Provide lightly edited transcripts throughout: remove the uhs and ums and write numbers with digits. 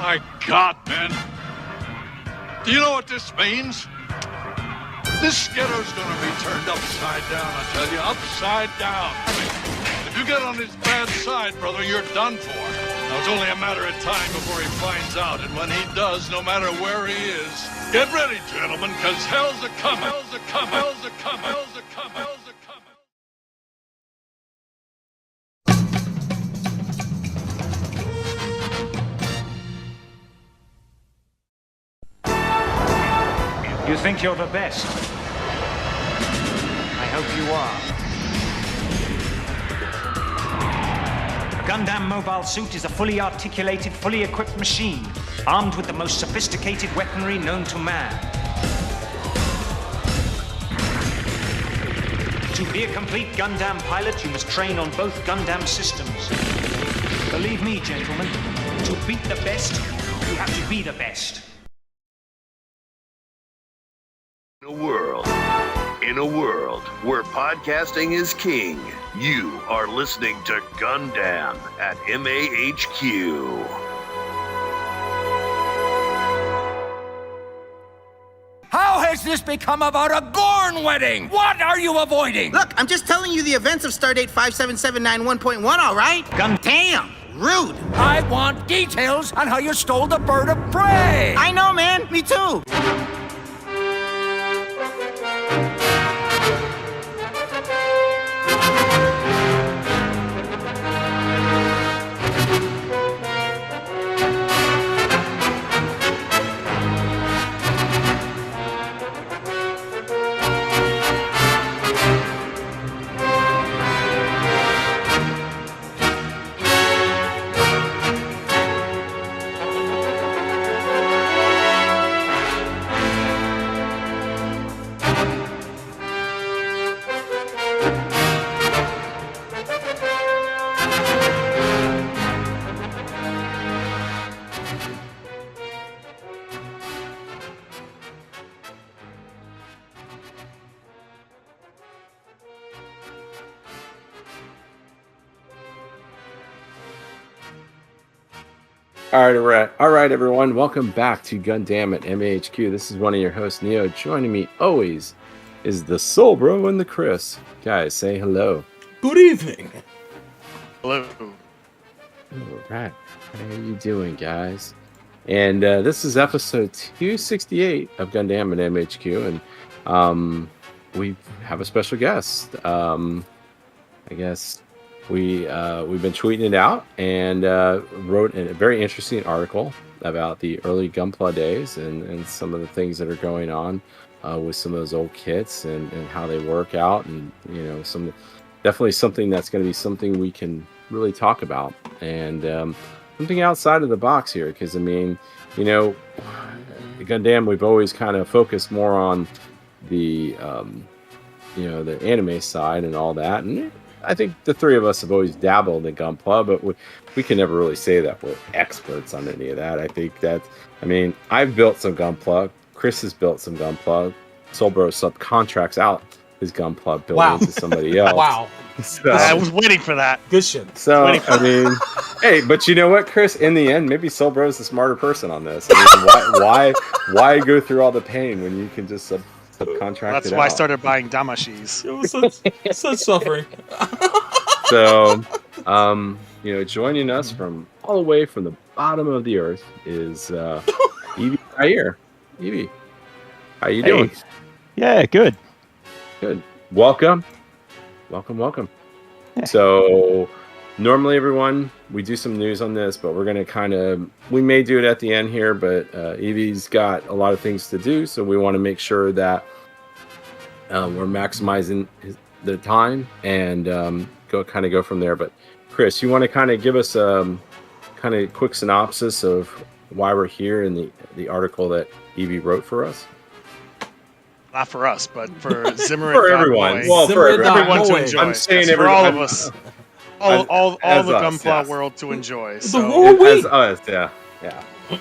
My God, man. Do you know what this means? This ghetto's gonna be turned upside down, I tell you, upside down. If you get on his bad side, brother, you're done for. Now, it's only a matter of time before he finds out, and when he does, no matter where he is, get ready, gentlemen, because hell's a-coming, hell's a-coming, hell's a-coming, hell's a-coming, hell's a-coming. You think you're the best? I hope you are. A Gundam mobile suit is a fully articulated, fully equipped machine, armed with the most sophisticated weaponry known to man. To be a complete Gundam pilot, you must train on both Gundam systems. Believe me, gentlemen, to beat the best, you have to be the best. In a world where podcasting is king, you are listening to Gundam at MAHQ. How has this become about a Gorn wedding? What are you avoiding? Look, I'm just telling you the events of Stardate 57791.1, all right? Damn, rude. I want details on how you stole the bird of prey. I know, man. Me too. All right, everyone. Welcome back to Gundam at MAHQ. This is one of your hosts, Neo. Joining me always is the Soul Bro and the Chris. Guys, say hello. Good evening. Hello. All right. How are you doing, guys? And this is episode 268 of Gundam at MAHQ, and we have a special guest. I guess we've been tweeting it out and wrote a very interesting article about the early Gunpla days and some of the things that are going on with some of those old kits and how they work out, and definitely something that's going to be something we can really talk about, and something outside of the box here, because Gundam, we've always kind of focused more on the the anime side and all that, and I think the three of us have always dabbled in Gunpla, but we can never really say that we're experts on any of that. I think that, I've built some Gunpla, Chris has built some Gunpla, Soulbro subcontracts out his Gunpla building to somebody else. Wow. So, I was waiting for that. Good shit. So, hey, but you know what, Chris? In the end, maybe Soulbro's the smarter person on this. Why go through all the pain when you can just subcontract That's it why out? I started buying damashis. It was such suffering. So, joining us from all the way from the bottom of the earth is Evie right here. Evie, how you doing? Yeah, good. Good. Welcome. Yeah. So, normally, everyone, we do some news on this, but we're going to we may do it at the end here, but Evie's got a lot of things to do, so we want to make sure that we're maximizing the time and go from there. But Chris, you want to kind of give us a kind of quick synopsis of why we're here in the article that Evie wrote for us? Not for us, but for Zimmer For and everyone. Boy. Well, for everyone to enjoy. I'm saying for all of us. All the Gunpla world to enjoy. So, as us, yeah.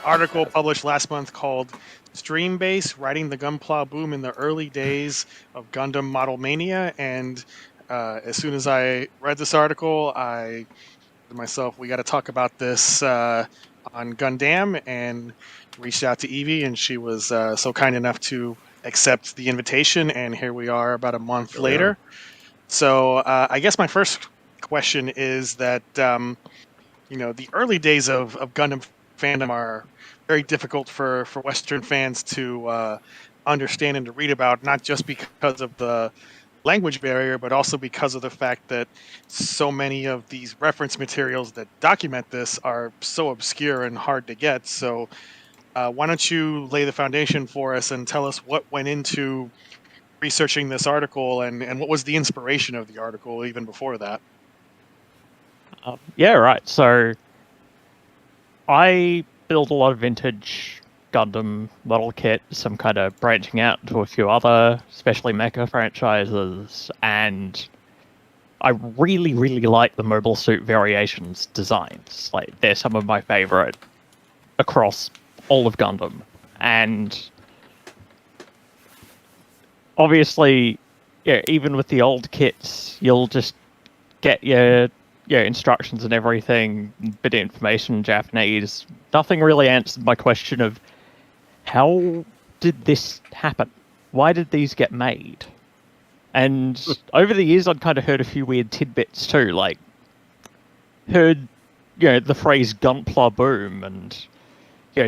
Article published last month called Stream Base, Riding the Gunpla Boom in the Early Days of Gundam Model Mania. And as soon as I read this article, I said to myself, we got to talk about this on Gundam and reached out to Evie, and she was so kind enough to accept the invitation. And here we are, about a month later. So I guess my first question is that the early days of Gundam fandom are very difficult for Western fans to understand and to read about, not just because of the language barrier, but also because of the fact that so many of these reference materials that document this are so obscure and hard to get. So why don't you lay the foundation for us and tell us what went into researching this article and what was the inspiration of the article even before that? Yeah, right. So I build a lot of vintage Gundam model kit, some kind of branching out to a few other, especially Mecha franchises, and I really, really like the mobile suit variations designs. Like, they're some of my favorite across all of Gundam. And obviously, yeah, even with the old kits, you'll just get your instructions and everything, bit of information in Japanese. Nothing really answered my question of how did this happen? Why did these get made? And over the years, I'd kind of heard a few weird tidbits too, like heard the phrase Gunpla Boom, and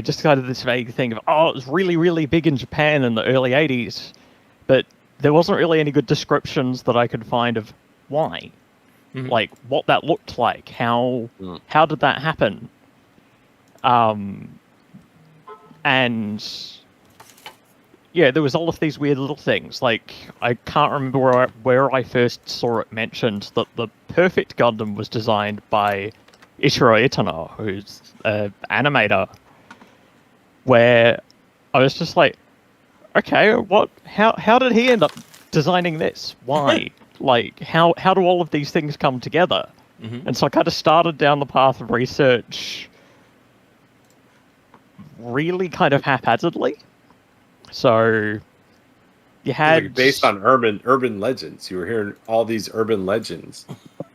just kind of this vague thing of, oh, it was really, really big in Japan in the early 80s, but there wasn't really any good descriptions that I could find of why. Mm-hmm. Like, what that looked like, how did that happen? And there was all of these weird little things. Like, I can't remember where I first saw it mentioned that the perfect Gundam was designed by Ishiro Itano, who's an animator, where I was just like, okay, how did he end up designing this? Why? Like, how do all of these things come together? Mm-hmm. And so I kind of started down the path of research really kind of haphazardly. So you had... Like based on urban legends. You were hearing all these urban legends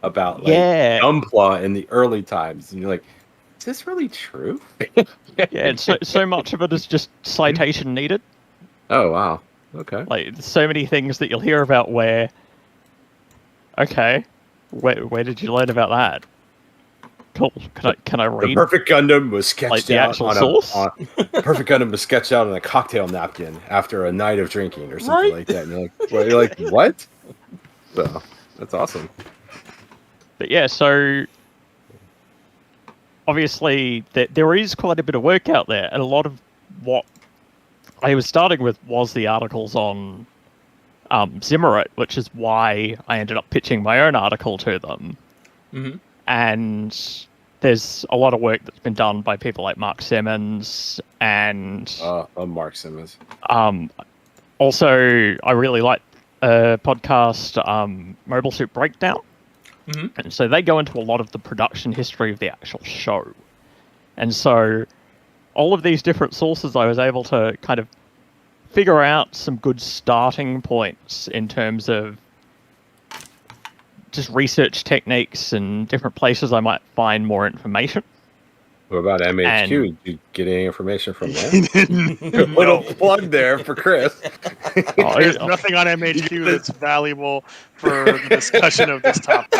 about Gunpla in the early times. And you're like, is this really true? And so much of it is just citation needed. Oh, wow. Okay. Like, there's so many things that you'll hear about where... Okay, where did you learn about that? Cool. Can I read? The perfect Gundam was sketched like the out actual on source? Perfect Gundam was sketched out on a cocktail napkin after a night of drinking or something like that. And you're like, what? So that's awesome. But yeah, so obviously there is quite a bit of work out there, and a lot of what I was starting with was the articles on Zimmerit, which is why I ended up pitching my own article to them. Mm-hmm. And there's a lot of work that's been done by people like Mark Simmons and... Mark Simmons. Also, I really like a podcast, Mobile Suit Breakdown. Mm-hmm. And so they go into a lot of the production history of the actual show. And so all of these different sources, I was able to kind of figure out some good starting points in terms of just research techniques and different places I might find more information. What about MAHQ? Did you get any information from them? Little plug there for Chris. There's nothing on MAHQ that's valuable for the discussion of this topic.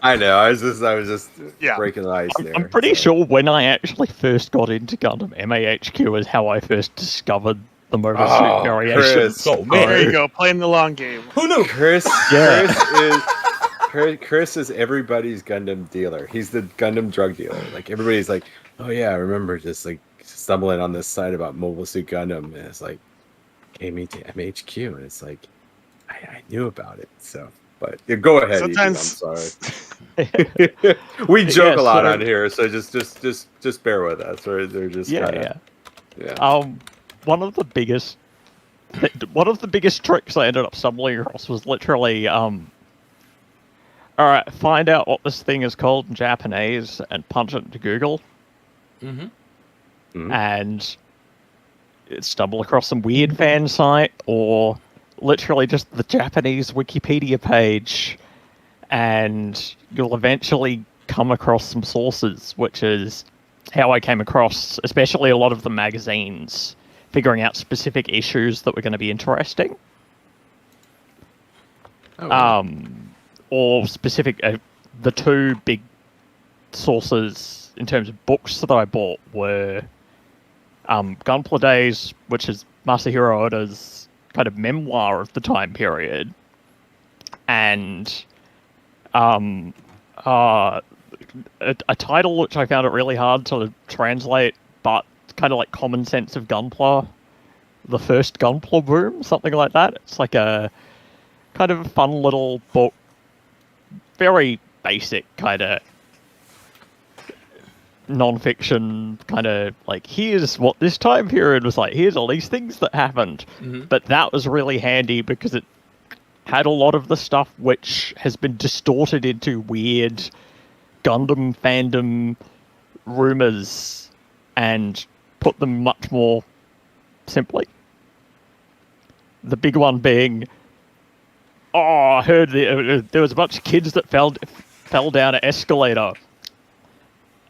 I know. I was just breaking the ice there. I'm pretty sure when I actually first got into Gundam, MAHQ is how I first discovered the mobile suit variations. There you go, playing the long game. Who knew? Chris is everybody's Gundam dealer. He's the Gundam drug dealer. Like, everybody's like, oh yeah, I remember just like stumbling on this site about Mobile Suit Gundam, and it's like, came into MHQ, and it's like, I knew about it. So, but go ahead. Sometimes Ethan, I'm sorry. We joke a lot on here, so just bear with us. Or they're just one of the biggest tricks I ended up stumbling across was literally all right, find out what this thing is called in Japanese and punch it into Google. Mm-hmm. Mm-hmm. And stumble across some weird fan site or literally just the Japanese Wikipedia page, and you'll eventually come across some sources, which is how I came across, especially a lot of the magazines, figuring out specific issues that were going to be interesting. Oh, wow. Or specific, the two big sources in terms of books that I bought were Gunpla Days, which is Masahiro Oda's kind of memoir of the time period, and a title which I found it really hard to translate, but kind of like Common Sense of Gunpla, the first Gunpla Boom, something like that. It's like a kind of a fun little book, very basic kind of non-fiction, kind of like, here's what this time period was like, here's all these things that happened. But that was really handy because it had a lot of the stuff which has been distorted into weird Gundam fandom rumors and put them much more simply. The big one being, I heard there was a bunch of kids that fell down an escalator.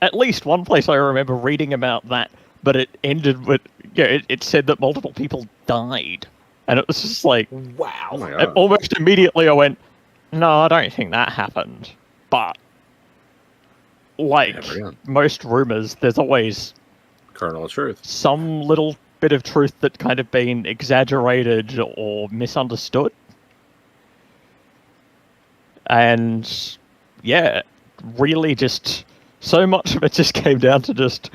At least one place I remember reading about that, but it ended with, it said that multiple people died. And it was just like, Wow. Oh my and God. almost immediately I went, no, I don't think that happened. But, like Never, yeah. most rumors, there's always Kernel of truth. some little bit of truth that kind of been exaggerated or misunderstood. And yeah, really just so much of it just came down to just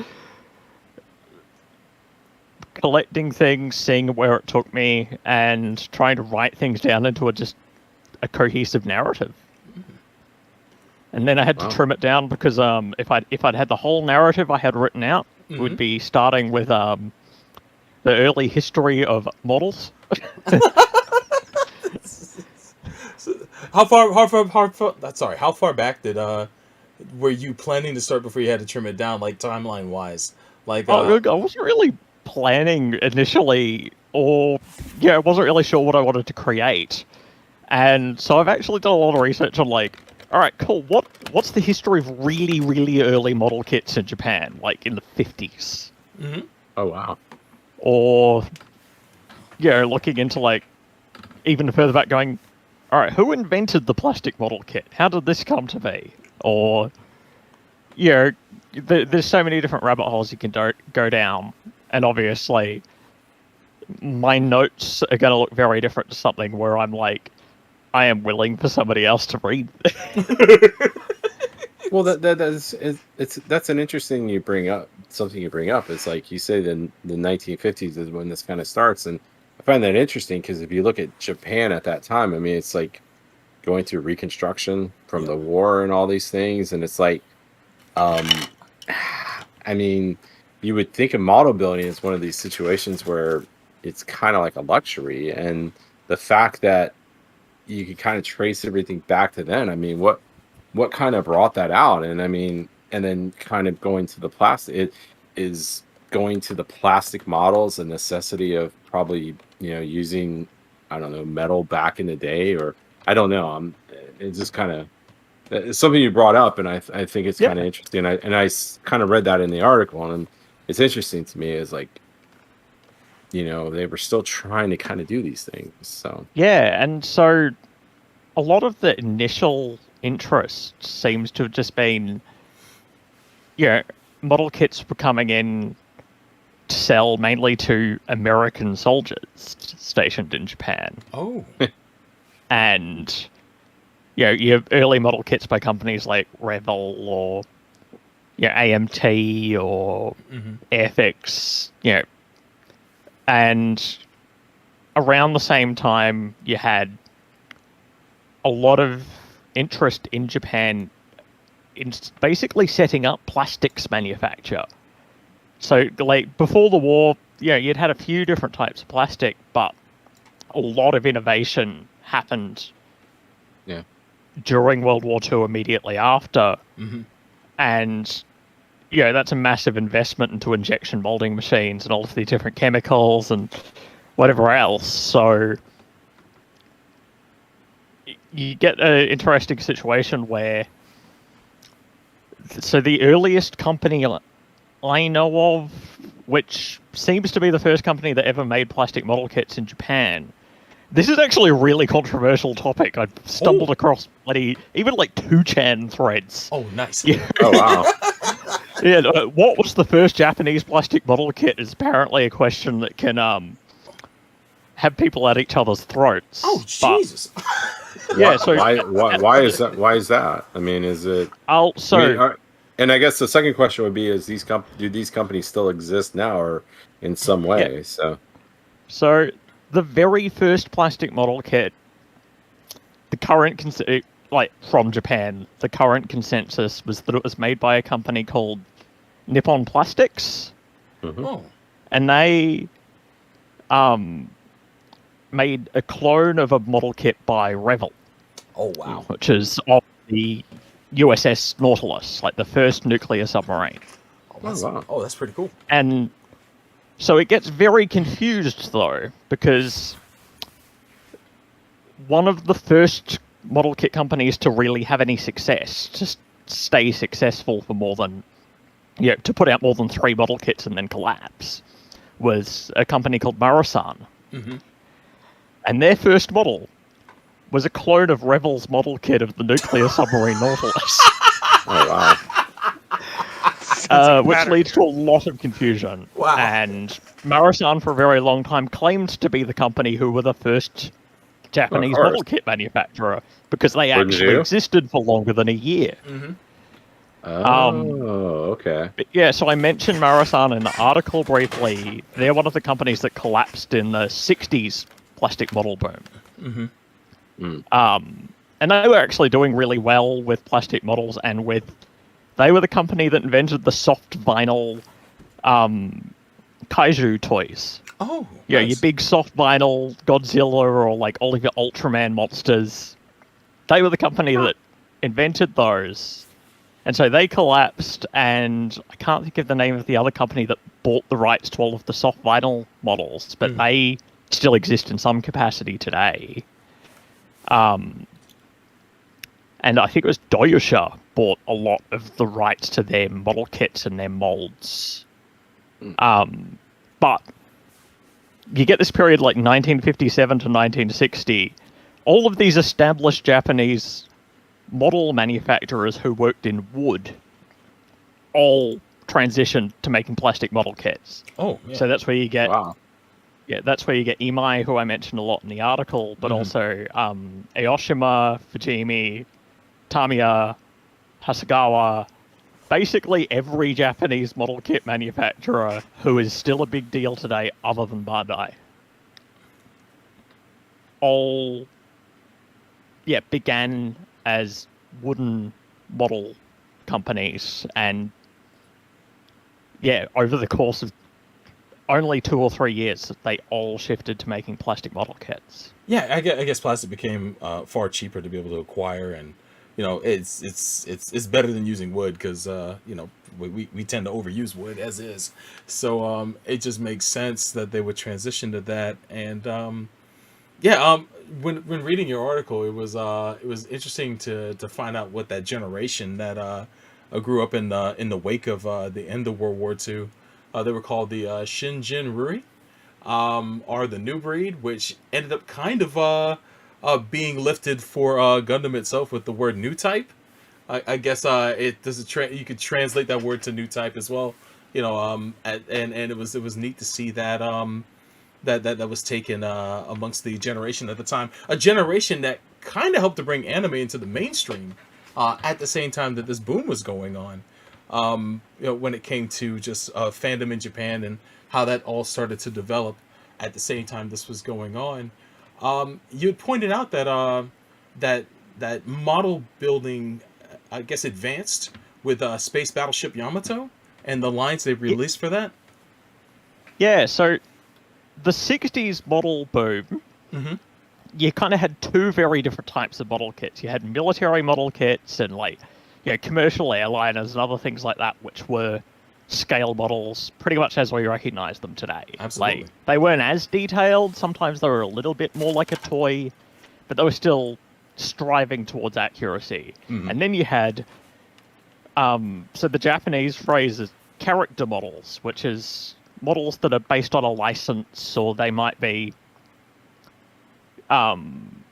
collecting things, seeing where it took me, and trying to write things down into just a cohesive narrative. And then I had to trim it down because if I'd had the whole narrative I had written out, it would be starting with the early history of models. How far back did were you planning to start before you had to trim it down, like timeline wise? Like, I wasn't really planning initially, or I wasn't really sure what I wanted to create, and so I've actually done a lot of research on like, all right, cool. What's the history of really, really early model kits in Japan, like in the 50s? Oh, wow. Or looking into like even further back, going, all right, who invented the plastic model kit? How did this come to be? Or there's so many different rabbit holes you can go down, and obviously my notes are going to look very different to something where I'm like, I am willing for somebody else to read. Well, that's an interesting something you bring up. It's like you say the 1950s is when this kind of starts, and I find that interesting because if you look at Japan at that time, I mean, it's like going through reconstruction from the war and all these things, and it's like, I mean, you would think of model building as one of these situations where it's kind of like a luxury, and the fact that you could kind of trace everything back to then. I mean, what kind of brought that out? And I mean, and then kind of going to the plastic, it is going to the plastic models, a necessity of probably, using, I don't know, metal back in the day, or I don't know. It's just kind of, it's something you brought up, and I think it's kind of interesting. I kind of read that in the article, and it's interesting to me is like, they were still trying to kind of do these things. So and so a lot of the initial interest seems to have just been, model kits were coming in to sell mainly to American soldiers stationed in Japan. oh, And you have early model kits by companies like Revell or AMT or Airfix, and around the same time you had a lot of interest in Japan in basically setting up plastics manufacture. So, like, before the war, you'd had a few different types of plastic, but a lot of innovation happened during World War II, immediately after. And, that's a massive investment into injection molding machines and all of the different chemicals and whatever else. So you get an interesting situation where So the earliest company I know of, which seems to be the first company that ever made plastic model kits in Japan. This is actually a really controversial topic. I stumbled across even like 2chan threads. Oh, nice. Yeah. Oh wow. Yeah, what was the first Japanese plastic model kit is apparently a question that can have people at each other's throats. Oh, Jesus. Yeah, so why is that? Why is that? I mean, is it? And I guess the second question would be: do these companies still exist now, or in some way? Yeah. So the very first plastic model kit, the current from Japan, the current consensus was that it was made by a company called Nippon Plastics, and they made a clone of a model kit by Revell. Oh, wow. Which is of the USS Nautilus, like the first nuclear submarine. Oh, that's pretty cool. And so it gets very confused, though, because one of the first model kit companies to really have any success, to stay successful for more than, to put out more than 3 model kits and then collapse, was a company called Marasan. Mm-hmm. And their first model was a clone of Revell's model kit of the nuclear submarine Nautilus. Oh, wow. Which leads to a lot of confusion. Wow. And Marasan, for a very long time, claimed to be the company who were the first Japanese model kit manufacturer, because they actually existed for longer than a year. Mm-hmm. Okay. But yeah, so I mentioned Marasan in the article briefly. They're one of the companies that collapsed in the 60s plastic model boom. Mm-hmm. And they were actually doing really well with plastic models, and they were the company that invented the soft vinyl kaiju toys. Oh, yeah, nice. Your big soft vinyl Godzilla or like all of your Ultraman monsters. They were the company that invented those. And so they collapsed, and I can't think of the name of the other company that bought the rights to all of the soft vinyl models, but they still exist in some capacity today. And I think it was Doyosha bought a lot of the rights to their model kits and their molds. But you get this period like 1957 to 1960. All of these established Japanese model manufacturers who worked in wood all transitioned to making plastic model kits. Oh, yeah. So that's where you get... Wow. Yeah, that's where you get Imai, who I mentioned a lot in the article, but also Aoshima, Fujimi, Tamiya, Hasegawa, basically every Japanese model kit manufacturer who is still a big deal today other than Bandai. All, began as wooden model companies, and over the course of only 2 or 3 years, they all shifted to making plastic model kits. Yeah, I guess plastic became far cheaper to be able to acquire, and it's better than using wood because we tend to overuse wood as is. So it just makes sense that they would transition to that. And when reading your article, it was interesting to find out what that generation that grew up in the wake of the end of World War II. They were called the Shinjin Ruri, are the new breed, which ended up kind of being lifted for Gundam itself with the word new type. I guess you could translate that word to new type as well. And it was neat to see that that was taken amongst the generation at the time, a generation that kind of helped to bring anime into the mainstream at the same time that this boom was going on. When it came to just fandom in Japan and how that all started to develop at the same time this was going on. You had pointed out that that model building, I guess, advanced with Space Battleship Yamato and the lines they released for that. Yeah, so the 60s model boom, you kind of had 2 very different types of model kits. You had military model kits and commercial airliners and other things like that, which were scale models pretty much as we recognize them today. Absolutely. They weren't as detailed. Sometimes they were a little bit more like a toy, but they were still striving towards accuracy. And then you had So the Japanese phrase is character models, which is models that are based on a license, or they might be, kind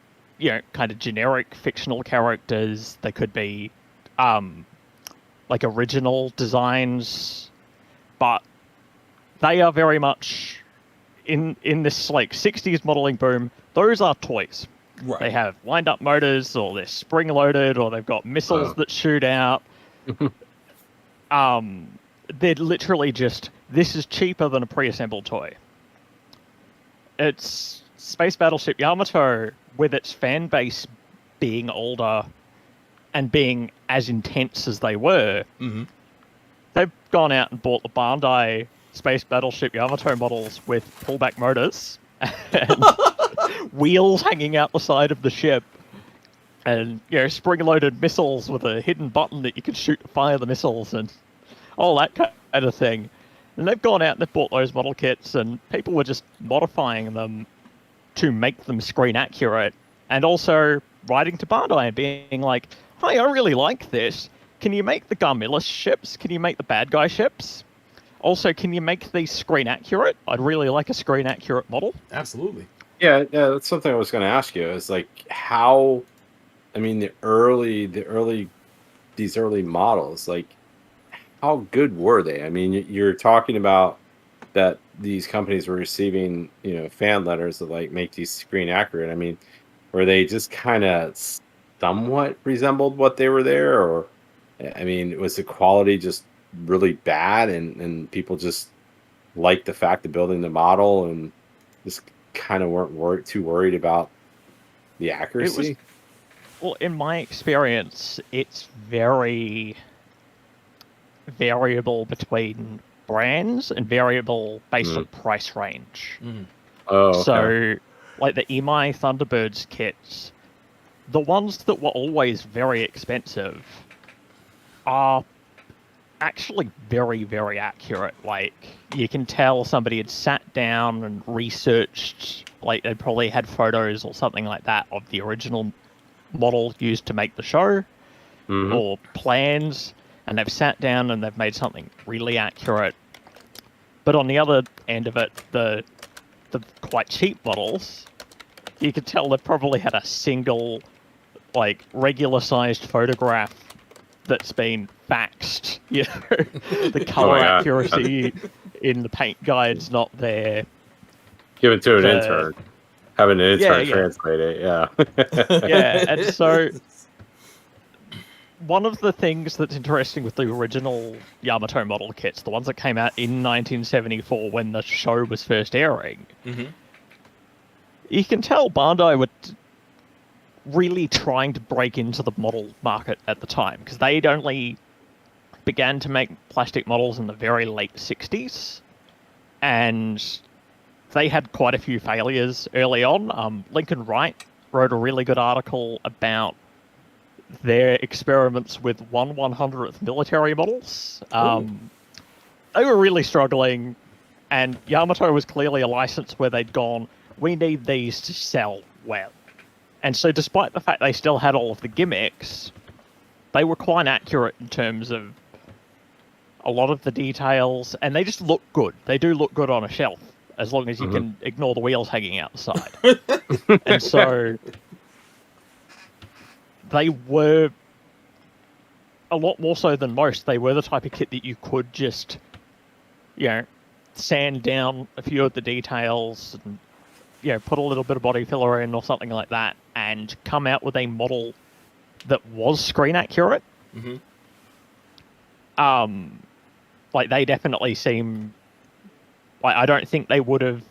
of generic fictional characters. They could be, like original designs, but they are very much in this like 60s modeling boom. Those are toys. Right. They have wind-up motors, or they're spring-loaded, or they've got missiles that shoot out. They're literally just, this is cheaper than a pre-assembled toy. It's Space Battleship Yamato, with its fan base being older and being as intense as they were. Mm-hmm. They've gone out and bought the Bandai Space Battleship Yamato models with pullback motors and wheels hanging out the side of the ship, and spring-loaded missiles with a hidden button that you can shoot to fire the missiles and all that kind of thing. And they've gone out and they've bought those model kits, and people were just modifying them to make them screen accurate, and also writing to Bandai and being like, "Hi, I really like this. Can you make the Garmillis ships? Can you make the bad guy ships? Also, can you make these screen accurate? I'd really like a screen accurate model." Absolutely. Yeah, that's something I was going to ask you. Is like how, I mean, these early models, like how good were they? I mean, you're talking about that these companies were receiving, fan letters that like make these screen accurate. I mean, were they just kind of somewhat resembled what they were there, or I mean, was the quality just really bad, and people just liked the fact of building the model and just kind of weren't too worried about the accuracy? Well, in my experience, it's very variable between brands and variable based on price range. Oh, okay. So, like the EMI Thunderbirds kits, the ones that were always very expensive are actually very, very accurate. Like, you can tell somebody had sat down and researched, like they probably had photos or something like that of the original model used to make the show, or plans, and they've sat down and they've made something really accurate. But on the other end of it, the quite cheap models, you could tell they've probably had a single, like, regular-sized photograph that's been faxed. The color accuracy in the paint guide's not there. Give it to an intern. Have an intern translate it. Yeah. Yeah, and so one of the things that's interesting with the original Yamato model kits, the ones that came out in 1974 when the show was first airing, you can tell Bandai were really trying to break into the model market at the time, because they'd only began to make plastic models in the very late 60s, and they had quite a few failures early on. Lincoln Wright wrote a really good article about their experiments with 1/100th military models. They were really struggling, and Yamato was clearly a license where they'd gone, we need these to sell well. And so despite the fact they still had all of the gimmicks, they were quite accurate in terms of a lot of the details, and they just look good. They do look good on a shelf, as long as you can ignore the wheels hanging out the side. And so they were, a lot more so than most, they were the type of kit that you could just, sand down a few of the details and, put a little bit of body filler in or something like that, and come out with a model that was screen accurate. Like, they definitely seem, like, I don't think they would have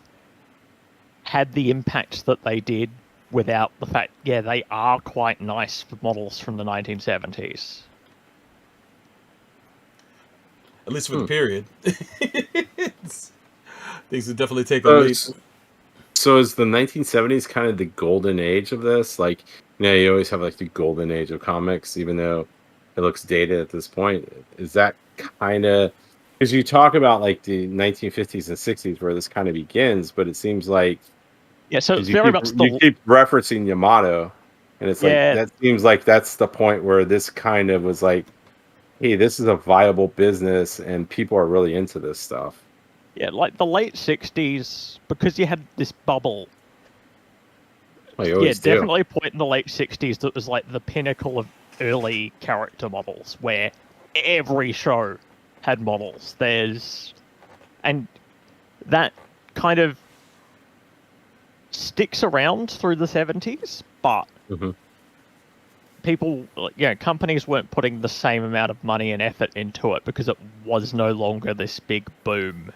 had the impact that they did without the fact, they are quite nice for models from the 1970s. At least for the period. Things would definitely take a leap. So is the 1970s kind of the golden age of this? Like, you always have like the golden age of comics, even though it looks dated at this point. Is that kind of, because you talk about like the 1950s and 60s where this kind of begins, but it seems like so it's very much you keep referencing Yamato, and it's like that seems like that's the point where this kind of was like hey, this is a viable business and people are really into this stuff. Yeah, like the late 60s, because you had this bubble. Well, you Yeah, always do. definitely a point in the late 60s that was like the pinnacle of early character models, where every show had models. And that kind of sticks around through the 70s, but Mhm. people, companies weren't putting the same amount of money and effort into it because it was no longer this big boom.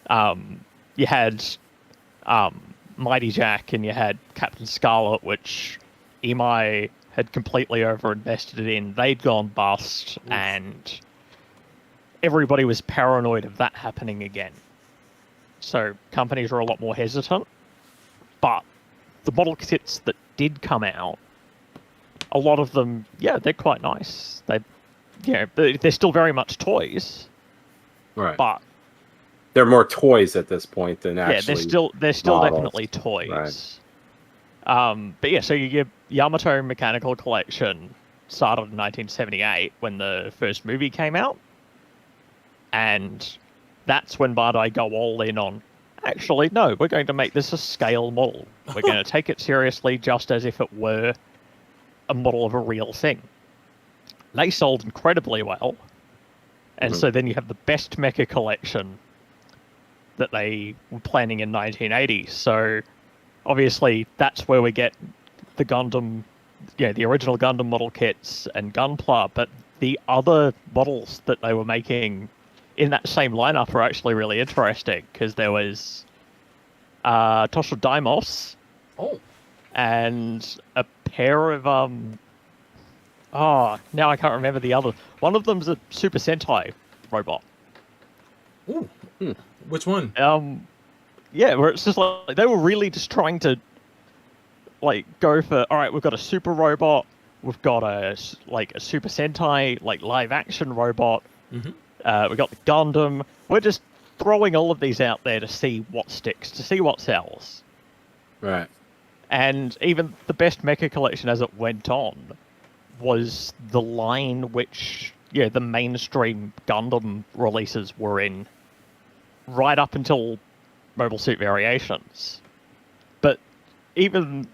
You had Mighty Jack and you had Captain Scarlet, which EMI had completely overinvested in. They'd gone bust, and everybody was paranoid of that happening again. So companies were a lot more hesitant. But the model kits that did come out, a lot of them, they're quite nice. They're still very much toys. Right. But they're more toys at this point than actually. Yeah, they're still models. definitely toys. Right. But yeah, so your Yamato Mechanical Collection started in 1978 when the first movie came out, and that's when Bandai go all in on. Actually, no, we're going to make this a scale model. We're going to take it seriously just as if it were a model of a real thing. They sold incredibly well. And so then you have the best Mecha collection that they were planning in 1980. So obviously that's where we get the Gundam, the original Gundam model kits and Gunpla, but the other models that they were making in that same lineup are actually really interesting, because there was Tosho Daimos. Oh. And a pair of now I can't remember the other. One of them's a Super Sentai robot. Ooh. Which one? Where it's just like they were really just trying to go for, all right, we've got a super robot, we've got a Super Sentai live action robot. Mm-hmm. We got the Gundam. We're just throwing all of these out there to see what sticks, to see what sells. Right. And even the best Mecha collection as it went on was the line which, the mainstream Gundam releases were in, right up until Mobile Suit Variations. But even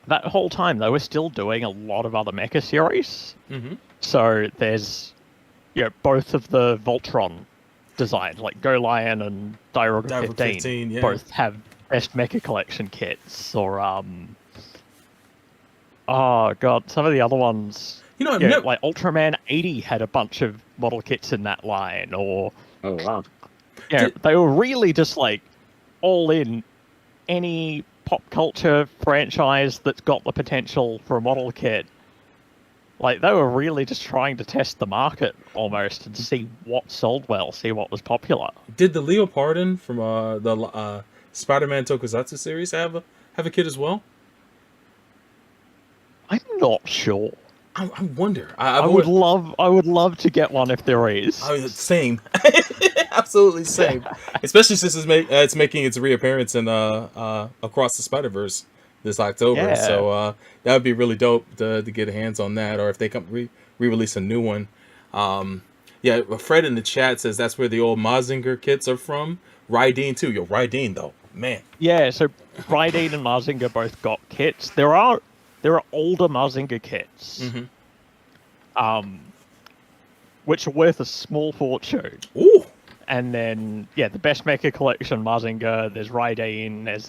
that whole time, they were still doing a lot of other Mecha series. Mm-hmm. So there's both of the Voltron designs, like Go Lion and Diroga 15, both have best Mecha collection kits. Or oh god, some of the other ones, like Ultraman 80 had a bunch of model kits in that line. Or oh wow, they were really just all in any pop culture franchise that's got the potential for a model kit. They were really just trying to test the market almost and see what sold well, see what was popular. Did the Leopardon from the Spider-Man Tokusatsu series have a kit as well? I'm not sure. I wonder. I would love to get one if there is. Same. Absolutely same. Especially since it's making its reappearance in Across the Spider-Verse this October. Yeah. So that would be really dope to get hands on that, or if they come re-release a new one. Fred in the chat says that's where the old Mazinger kits are from. Raideen too. Raideen though, man. Yeah, so Raideen and Mazinger both got kits. There are older Mazinger kits, which are worth a small fortune. Ooh. And then the best Mecha collection, Mazinger. There's Raideen. There's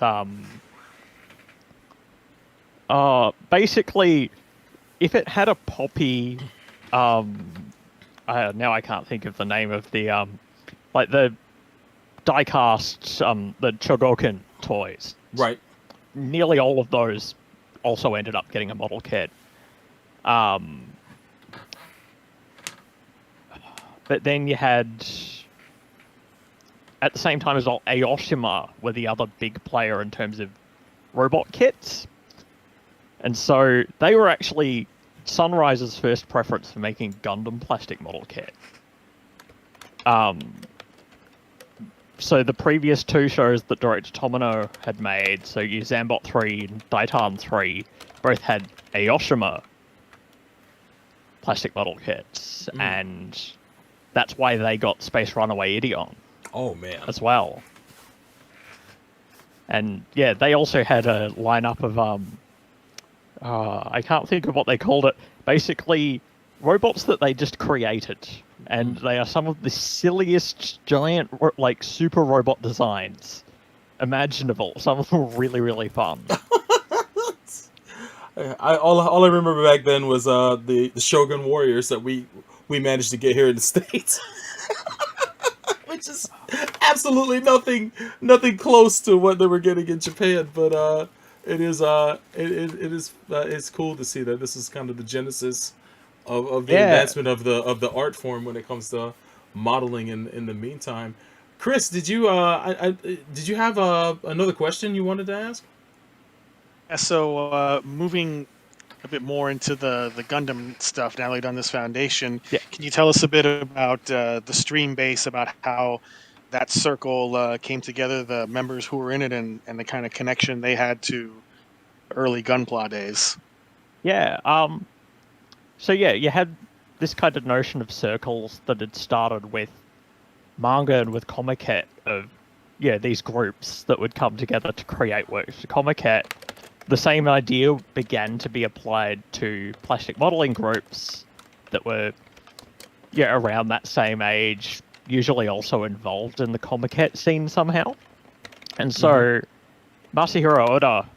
basically, if it had a Poppy, now I can't think of the name of the the die-cast, the Chogokin toys. Right. Nearly all of those also ended up getting a model kit. But then you had, at the same time as well, Aoshima were the other big player in terms of robot kits. And so they were actually Sunrise's first preference for making Gundam plastic model kit. So the previous two shows that Director Tomino had made, so your Zambot 3 and Daitan 3, both had Aoshima plastic model kits, and that's why they got Space Runaway Ideon. Oh man, as well. And yeah, they also had a lineup of I can't think of what they called it. Basically, robots that they just created, and they are some of the silliest giant like super robot designs imaginable. Some of them were really, really fun. All I remember back then was the Shogun Warriors that we managed to get here in the States. Which is absolutely nothing close to what they were getting in Japan, but it's cool to see that this is kind of the genesis of the advancement of the art form when it comes to modeling in the meantime. Chris, did you did you have another question you wanted to ask? Yeah, so moving a bit more into the Gundam stuff now that we've done this foundation. Yeah. Can you tell us a bit about the stream base, about how that circle came together, the members who were in it, and the kind of connection they had to early Gunpla days? Yeah. So yeah, you had this kind of notion of circles that had started with manga and with Comiket of these groups that would come together to create works. Comiket, the same idea began to be applied to plastic modeling groups that were around that same age, usually also involved in the Comiket scene somehow. And so Masahiro Oda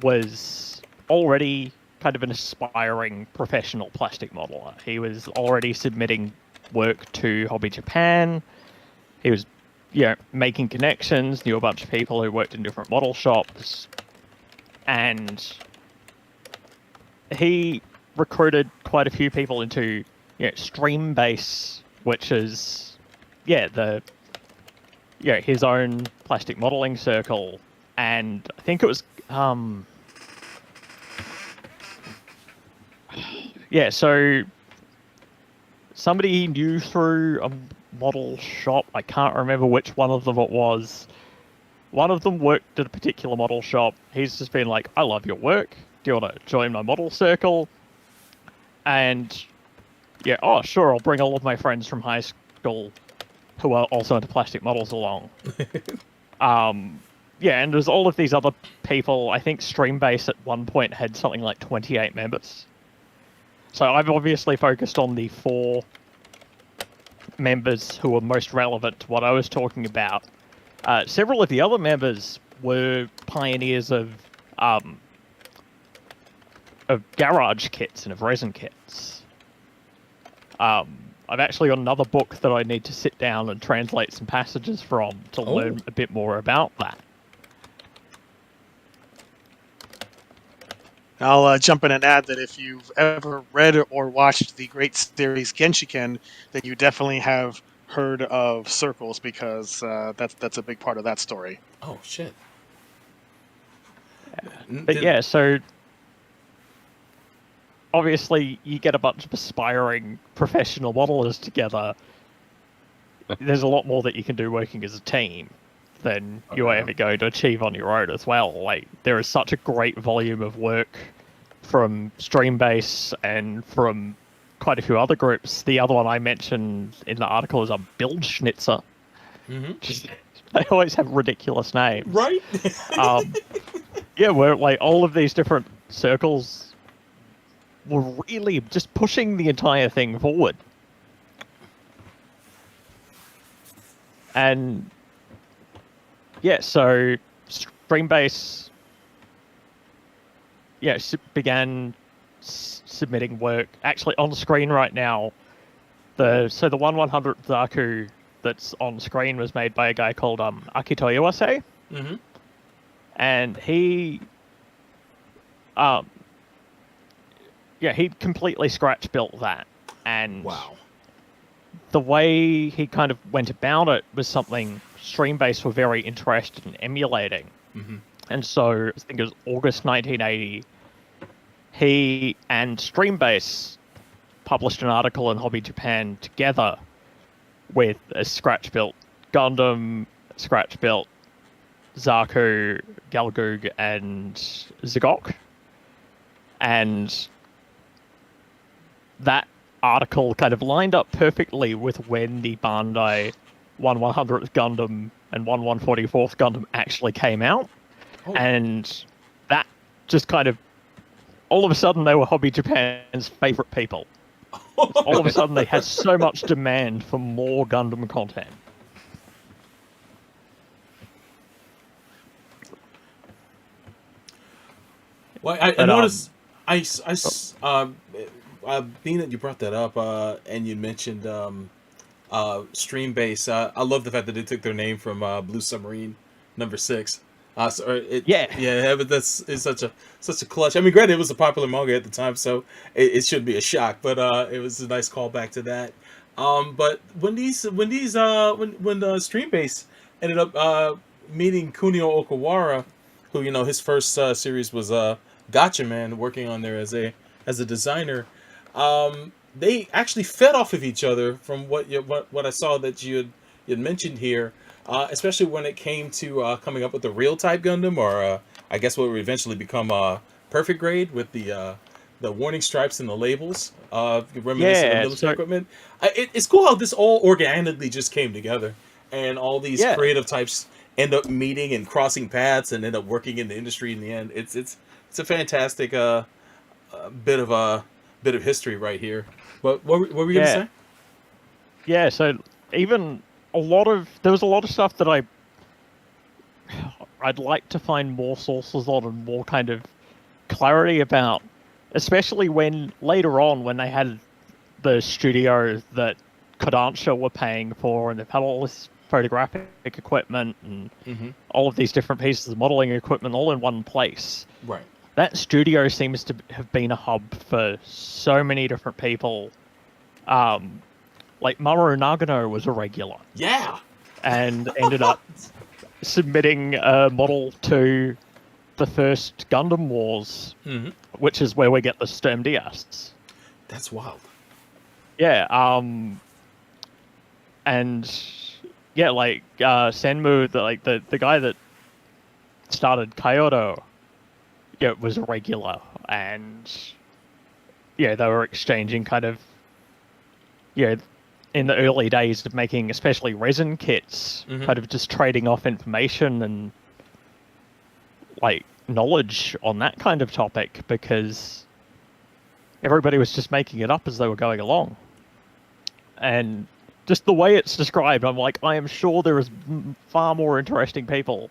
was already kind of an aspiring professional plastic modeler. He was already submitting work to Hobby Japan. He was making connections, knew a bunch of people who worked in different model shops. And he recruited quite a few people into Streambase, which is his own plastic modeling circle. And I think it was so somebody he knew through a model shop. I can't remember which one of them it was. One of them worked at a particular model shop. He's just been like, I love your work. Do you want to join my model circle? And sure, I'll bring all of my friends from high school who are also into plastic models along. And there's all of these other people. I think Streambase at one point had something like 28 members. So I've obviously focused on the 4 members who were most relevant to what I was talking about. Several of the other members were pioneers of garage kits and of resin kits. I've actually got another book that I need to sit down and translate some passages from to learn a bit more about that. I'll jump in and add that if you've ever read or watched the great series Genshiken, then you definitely have heard of circles, because that's a big part of that story. Oh shit! But so obviously you get a bunch of aspiring professional modelers together. There's a lot more that you can do working as a team than you are ever going to achieve on your own as well. Like, there is such a great volume of work from Streambase and from quite a few other groups. The other one I mentioned in the article is a Build Schnitzer. They always have ridiculous names. Right? Where like all of these different circles were really just pushing the entire thing forward. And so Streambase began submitting work. Actually, on screen right now, the 1/100th Zaku that's on screen was made by a guy called Akito Iwase. And he completely scratch built that. And wow. The way he kind of went about it was something Streambase were very interested in emulating. And so, I think it was August 1980, he and Streambase published an article in Hobby Japan together with a scratch-built Gundam, scratch-built Zaku, Galgug, and Zagok. And that article kind of lined up perfectly with when the Bandai 1/100th Gundam and 1/144th Gundam actually came out. Oh. And that just kind of, all of a sudden they were Hobby Japan's favorite people. All of a sudden they had so much demand for more Gundam content. Well, I noticed, being that you brought that up, and you mentioned Stream Base, I love the fact that they took their name from Blue Submarine #6. Yeah, but it's such a clutch. I mean, granted, it was a popular manga at the time, so it shouldn't be a shock. But it was a nice callback to that. But when Stream Base ended up meeting Kunio Okawara, who his first series was Gotcha Man, working on there as a designer. They actually fed off of each other from what I saw that you had mentioned here, especially when it came to coming up with the real type Gundam, or I guess what would eventually become Perfect Grade with the warning stripes and the labels, reminiscent of military equipment. It's cool how this all organically just came together, and all these creative types end up meeting and crossing paths and end up working in the industry in the end. It's a fantastic bit of history right here. What were we gonna say? Yeah, so even there was a lot of stuff that I'd like to find more sources on and more kind of clarity about, especially when later on when they had the studio that Kodansha were paying for, and they've had all this photographic equipment and all of these different pieces of modeling equipment all in one place. Right. That studio seems to have been a hub for so many different people. Like Mamoru Nagano was a regular. Yeah. And ended up submitting a model to the first Gundam Wars, which is where we get the Sturm Dias. That's wild. Yeah. And yeah, like Senmu, the guy that started Kyoto, was a regular, and they were exchanging kind of in the early days of making especially resin kits, kind of just trading off information and like knowledge on that kind of topic, because everybody was just making it up as they were going along. And just the way it's described, I'm like, I am sure there is far more interesting people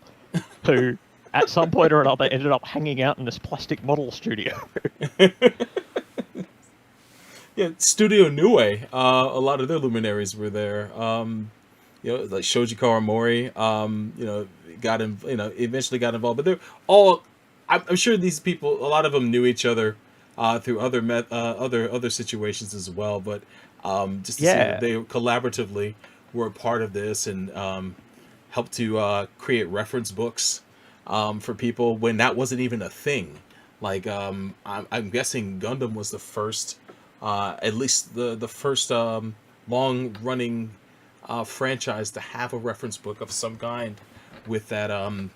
who at some point or another ended up hanging out in this plastic model studio. Yeah, Studio Nue, a lot of their luminaries were there. Like Shoji Kawamori, eventually got involved. But they're all, I'm sure these people, a lot of them knew each other through other situations as well. But just to see that they collaboratively were a part of this and helped to create reference books for people when that wasn't even a thing. Like I'm guessing Gundam was the first. At least the first long-running franchise to have a reference book of some kind with that, I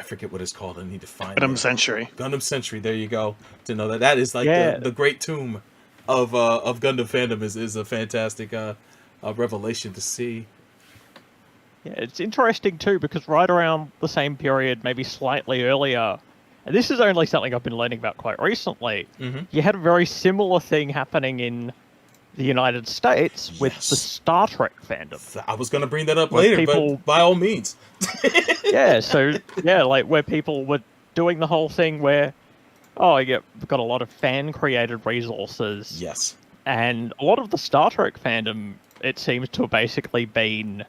forget what it's called. I need to find Gundam Century. Gundam Century, there you go. To know that is like the great tomb of Gundam fandom is a fantastic revelation to see. Yeah, it's interesting too, because right around the same period, maybe slightly earlier, and this is only something I've been learning about quite recently, you had a very similar thing happening in the United States with the Star Trek fandom. I was going to bring that up later, but by all means. Like where people were doing the whole thing where, we've got a lot of fan-created resources. Yes. And a lot of the Star Trek fandom, it seems to have basically been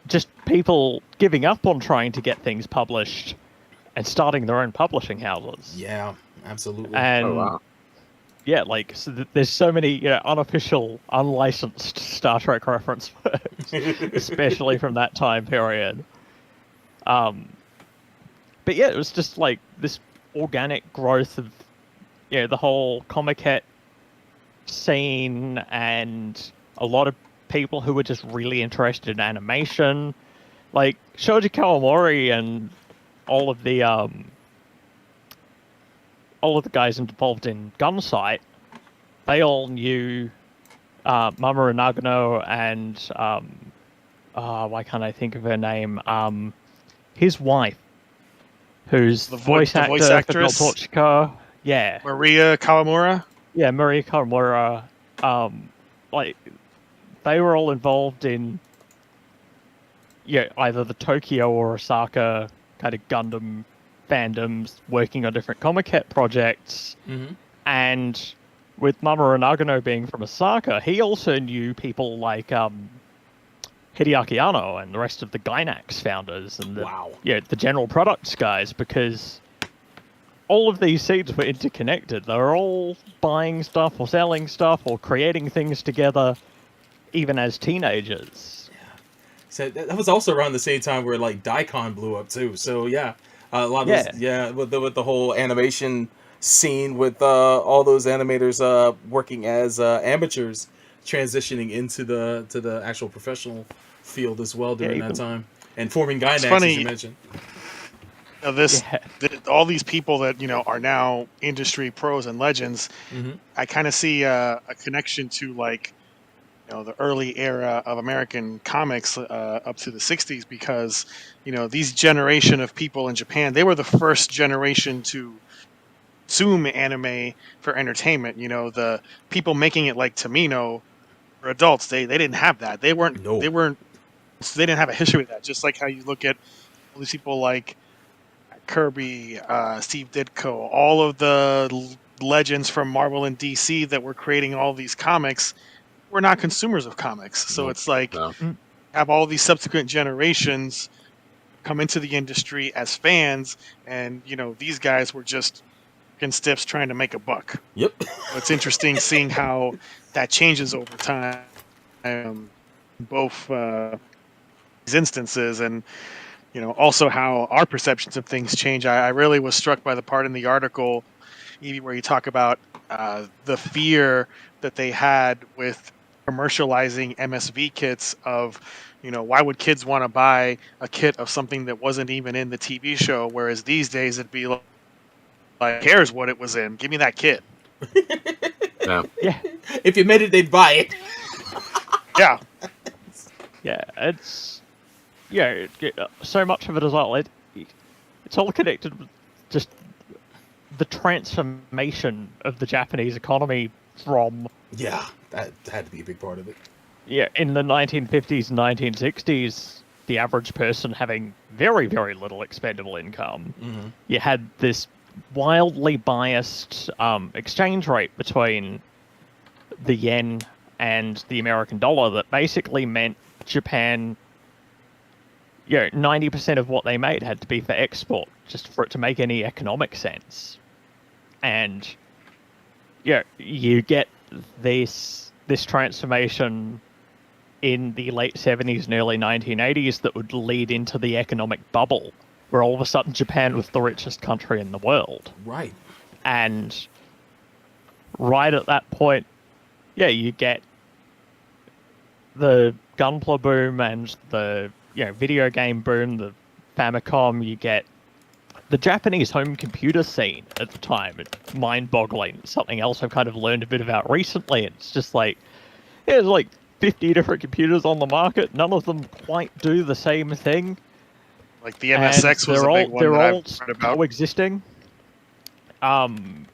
just people giving up on trying to get things published and starting their own publishing houses. Yeah, absolutely. And there's so many unofficial, unlicensed Star Trek reference works, especially from that time period. But it was just like this organic growth of the whole comiquette scene, and a lot of people who were just really interested in animation, like Shoji Kawamori and all of the all of the guys involved in Gunsight, they all knew Mamoru Nagano and why can't I think of her name? His wife, who's The the voice voice actor for Del actress? Torchico. Yeah, Maria Kawamura. yeah, Maria Kawamura. Like they were all involved in either the Tokyo or Osaka kind of Gundam fandoms, working on different Comiket projects, and with Mamoru Nagano being from Osaka, he also knew people like Hideaki Anno and the rest of the Gainax founders and the General Products guys, because all of these seeds were interconnected. They were all buying stuff or selling stuff or creating things together, even as teenagers. So that was also around the same time where like Daikon blew up too. So yeah, a lot of those, with the whole animation scene with all those animators working as amateurs, transitioning into the actual professional field as well during that time, and forming Gainax, as you mentioned. All these people that are now industry pros and legends, I kind of see a connection to like the early era of American comics up to the 60s, because these generation of people in Japan, they were the first generation to consume anime for entertainment. The people making it like Tomino were adults. They didn't have that. They didn't have a history with that. Just like how you look at all these people like Kirby, Steve Ditko, all of the legends from Marvel and DC that were creating all these comics were not consumers of comics. So it's like have all these subsequent generations come into the industry as fans, and these guys were just stiffs trying to make a buck. Yep. So it's interesting seeing how that changes over time, both these instances, and also how our perceptions of things change. I really was struck by the part in the article, Evie, where you talk about the fear that they had with commercializing MSV kits of, why would kids want to buy a kit of something that wasn't even in the TV show? Whereas these days it'd be like, cares what it was in? Give me that kit. Yeah. If you made it, they'd buy it. Yeah. Yeah, it's so much of it as well. It's all connected with just the transformation of the Japanese economy from that had to be a big part of it. Yeah, in the 1950s and 1960s, the average person having very, very little expendable income, you had this wildly biased exchange rate between the yen and the American dollar that basically meant Japan, 90% of what they made had to be for export, just for it to make any economic sense. And you get this transformation in the late 70s and early 1980s that would lead into the economic bubble, where all of a sudden Japan was the richest country in the world. Right. And right at that point, you get the Gunpla Boom and the video game boom, the Famicom. You get the Japanese home computer scene at the time. It's mind-boggling. It's something else I've kind of learned a bit about recently. It's just like, there's like 50 different computers on the market. None of them quite do the same thing. Like the MSX was a big one they're that all I've read about. coexisting. And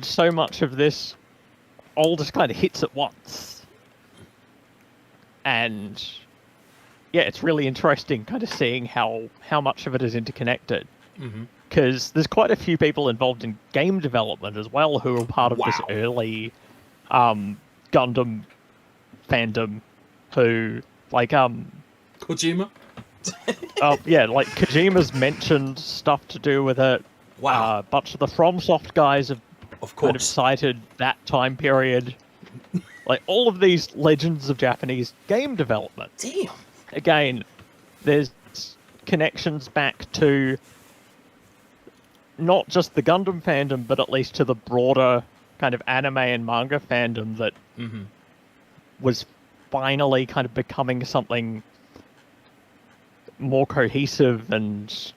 so much of this all just kind of hits at once. And it's really interesting kind of seeing how much of it is interconnected. Because there's quite a few people involved in game development as well who are part of this early Gundam fandom, who like Kojima. Like Kojima's mentioned stuff to do with it. Wow. A bunch of the FromSoft guys have of kind of cited that time period. Like all of these legends of Japanese game development. Damn. Again, there's connections back to not just the Gundam fandom, but at least to the broader kind of anime and manga fandom that was finally kind of becoming something more cohesive and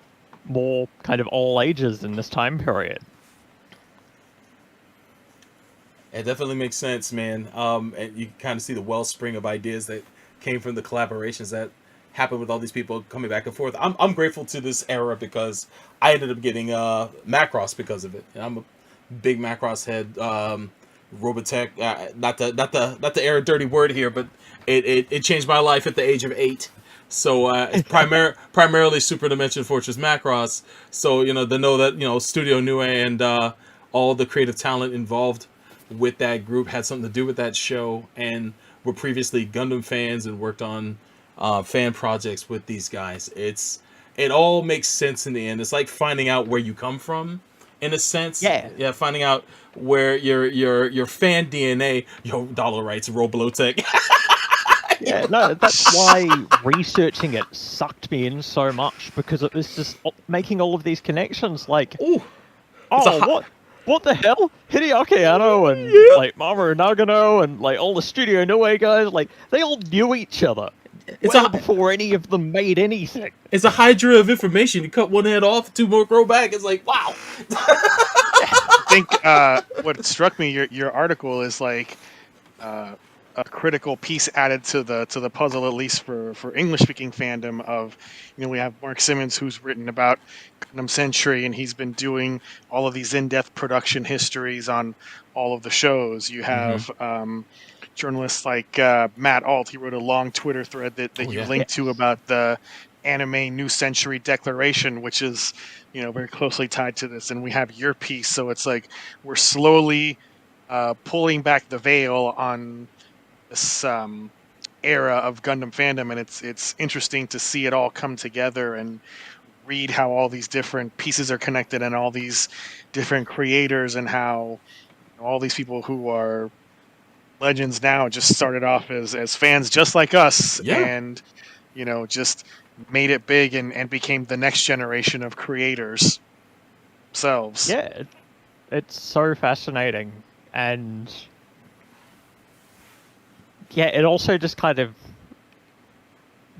more kind of all ages in this time period. It definitely makes sense, man. And you kind of see the wellspring of ideas that came from the collaborations that happened with all these people coming back and forth. I'm grateful to this era because I ended up getting Macross because of it. And I'm a big Macross head. Robotech, not the air dirty word here, but it changed my life at the age of 8. So it's primarily Super Dimension Fortress Macross. So to know that Studio Nue and all the creative talent involved with that group had something to do with that show, and were previously Gundam fans and worked on fan projects with these guys. It all makes sense in the end. It's like finding out where you come from, in a sense. Yeah, finding out where your fan DNA. Yo, Dollar writes Roblotech. Yeah, no, that's why researching it sucked me in so much, because it was just making all of these connections. Like, what the hell? Hideaki Anno and like Mamoru Nagano and like all the Studio Nue guys, like they all knew each other. Before any of them made anything. It's a hydra of information. You cut one head off, 2 more grow back. It's like, wow. I think what struck me, your article is like a critical piece added to the puzzle, at least for English speaking fandom. Of we have Mark Simmons, who's written about Gundam Century, and he's been doing all of these in-depth production histories on all of the shows. You have journalists like Matt Alt. He wrote a long Twitter thread that you linked to about the Anime New Century Declaration, which is very closely tied to this. And we have your piece, so it's like we're slowly pulling back the veil on this era of Gundam fandom, and it's interesting to see it all come together and read how all these different pieces are connected, and all these different creators, and how all these people who are legends now just started off as fans just like us, and just made it big and became the next generation of creators themselves. Yeah, it's so fascinating. And yeah, it also just kind of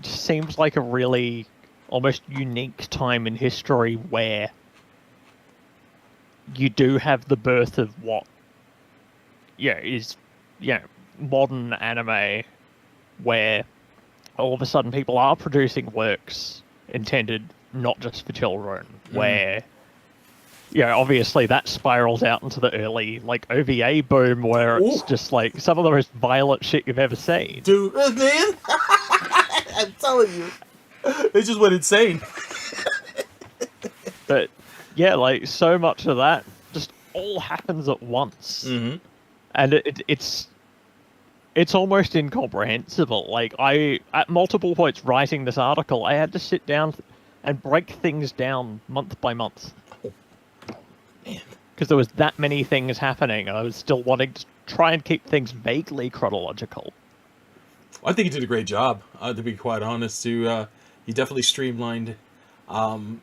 seems like a really almost unique time in history where you do have the birth of what is modern anime, where all of a sudden people are producing works intended not just for children, where obviously that spirals out into the early OVA boom, where it's just like some of the most violent shit you've ever seen. Dude, man, I'm telling you, they just went insane. But yeah, so much of that just all happens at once, and it's almost incomprehensible. I, at multiple points writing this article, I had to sit down and break things down month by month. Because there was that many things happening, and I was still wanting to try and keep things vaguely chronological. I think you did a great job, to be quite honest. You definitely streamlined the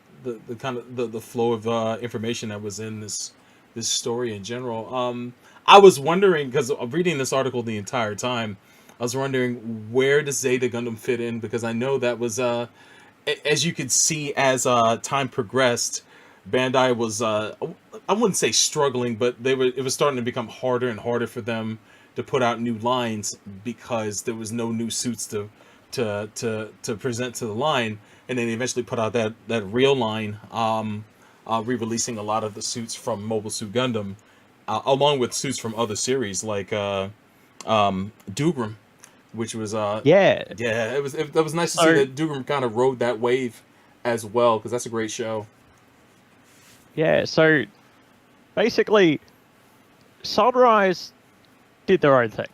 kind of the flow of information that was in this story in general. I was wondering, because reading this article the entire time, I was wondering, where does Zeta Gundam fit in? Because I know that was, as you could see as time progressed, Bandai was, I wouldn't say struggling, but it was starting to become harder and harder for them to put out new lines, because there was no new suits to present to the line. And then they eventually put out that real line, re-releasing a lot of the suits from Mobile Suit Gundam, along with suits from other series like Dougram, which was it was nice to see that Dougram kind of rode that wave as well, because that's a great show. Yeah, so basically Sunrise did their own thing.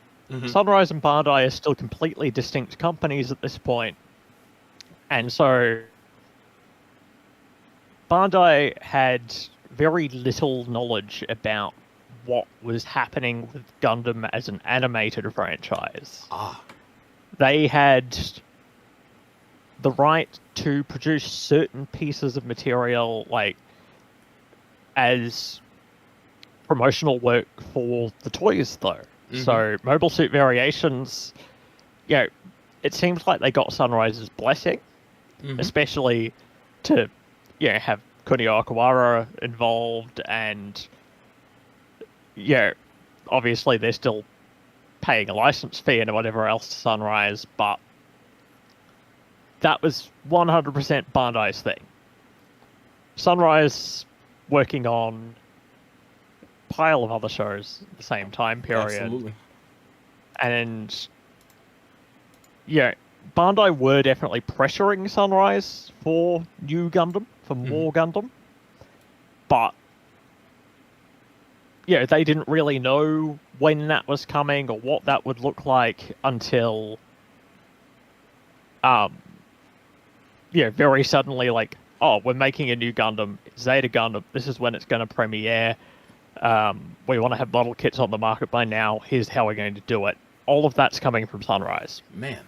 Sunrise and Bandai are still completely distinct companies at this point. And so Bandai had very little knowledge about what was happening with Gundam as an animated franchise. They had the right to produce certain pieces of material, as promotional work for the toys, though. So Mobile Suit Variations, it seems like they got Sunrise's blessing, especially to have Kunio Akawara involved, and obviously they're still paying a license fee and whatever else to Sunrise, but that was 100% Bandai's thing. Sunrise working on a pile of other shows at the same time period. Absolutely. And Bandai were definitely pressuring Sunrise for new Gundam, for more Gundam. But they didn't really know when that was coming or what that would look like until very suddenly, like, oh, we're making a new Gundam, Zeta Gundam, this is when it's going to premiere. We want to have model kits on the market by now, here's how we're going to do it. All of that's coming from Sunrise. Man.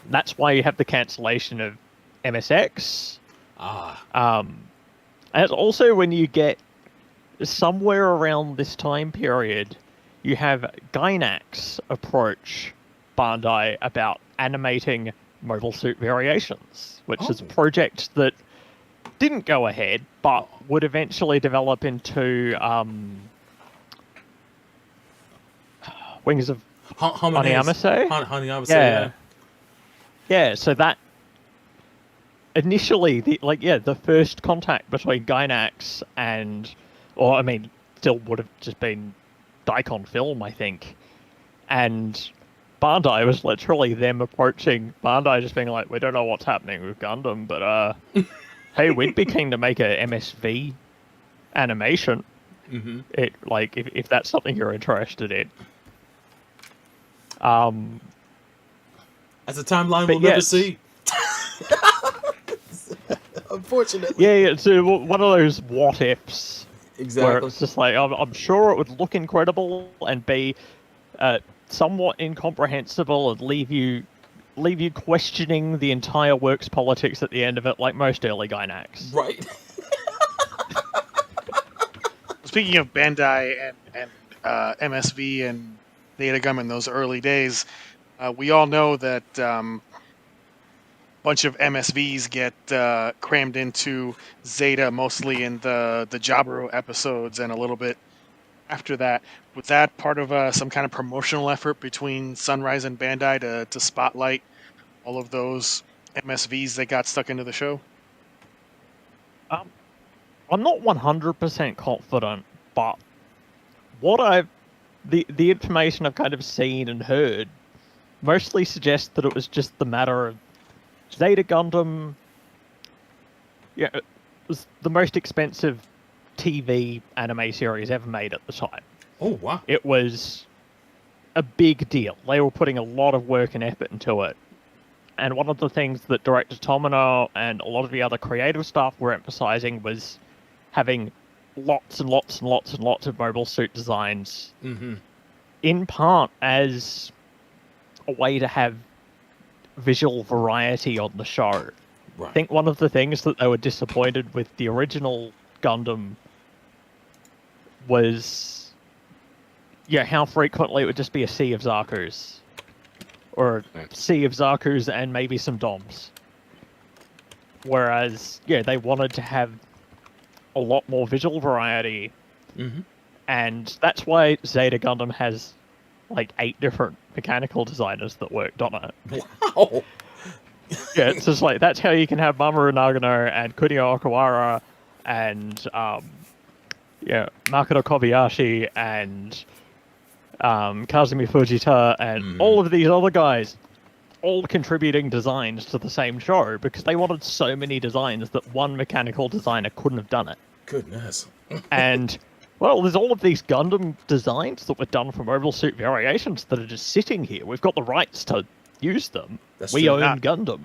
That's why you have the cancellation of MSX. And also when you get somewhere around this time period, you have Gainax approach Bandai about animating Mobile Suit Variations, which is a project that didn't go ahead, but would eventually develop into Wings of Haniamase? Haniamase, yeah, so that initially, the first contact between Gainax and, still would have just been Daikon Film, I think, and Bandai was literally them approaching Bandai, just being like, we don't know what's happening with Gundam, but hey, we'd be keen to make a MSV animation. If that's something you're interested in. That's a timeline we'll never see. Unfortunately. Yeah, it's one of those what ifs. Exactly. Where it's just like, I'm sure it would look incredible and be somewhat incomprehensible and leave you questioning the entire works politics at the end of it, like most early Gainax. Right. Speaking of Bandai and MSV and Zeta Gundam in those early days, we all know that a bunch of MSVs get crammed into Zeta, mostly in the Jaburo episodes and a little bit after that. Was that part of some kind of promotional effort between Sunrise and Bandai to spotlight all of those MSVs that got stuck into the show? I'm not 100% confident, but the information I've kind of seen and heard mostly suggests that it was just the matter of Zeta Gundam. It was the most expensive TV anime series ever made at the time. Oh, wow. It was a big deal. They were putting a lot of work and effort into it. And one of the things that director Tomino and a lot of the other creative staff were emphasizing was having lots and lots and lots and lots of mobile suit designs. In part as a way to have visual variety on the show. Right. I think one of the things that they were disappointed with the original Gundam was how frequently it would just be a sea of Zakus. Or a sea of Zakus and maybe some Doms. Whereas, they wanted to have a lot more visual variety. And that's why Zeta Gundam has 8 different mechanical designers that worked on it. Wow! It's just that's how you can have Mamoru Nagano and Kunio Okawara and Makoto Kobayashi and Kazumi Fujita and all of these other guys all contributing designs to the same show because they wanted so many designs that one mechanical designer couldn't have done it. Goodness. And well, there's all of these Gundam designs that were done for Mobile Suit Variations that are just sitting here. We've got the rights to use them. We own Gundam.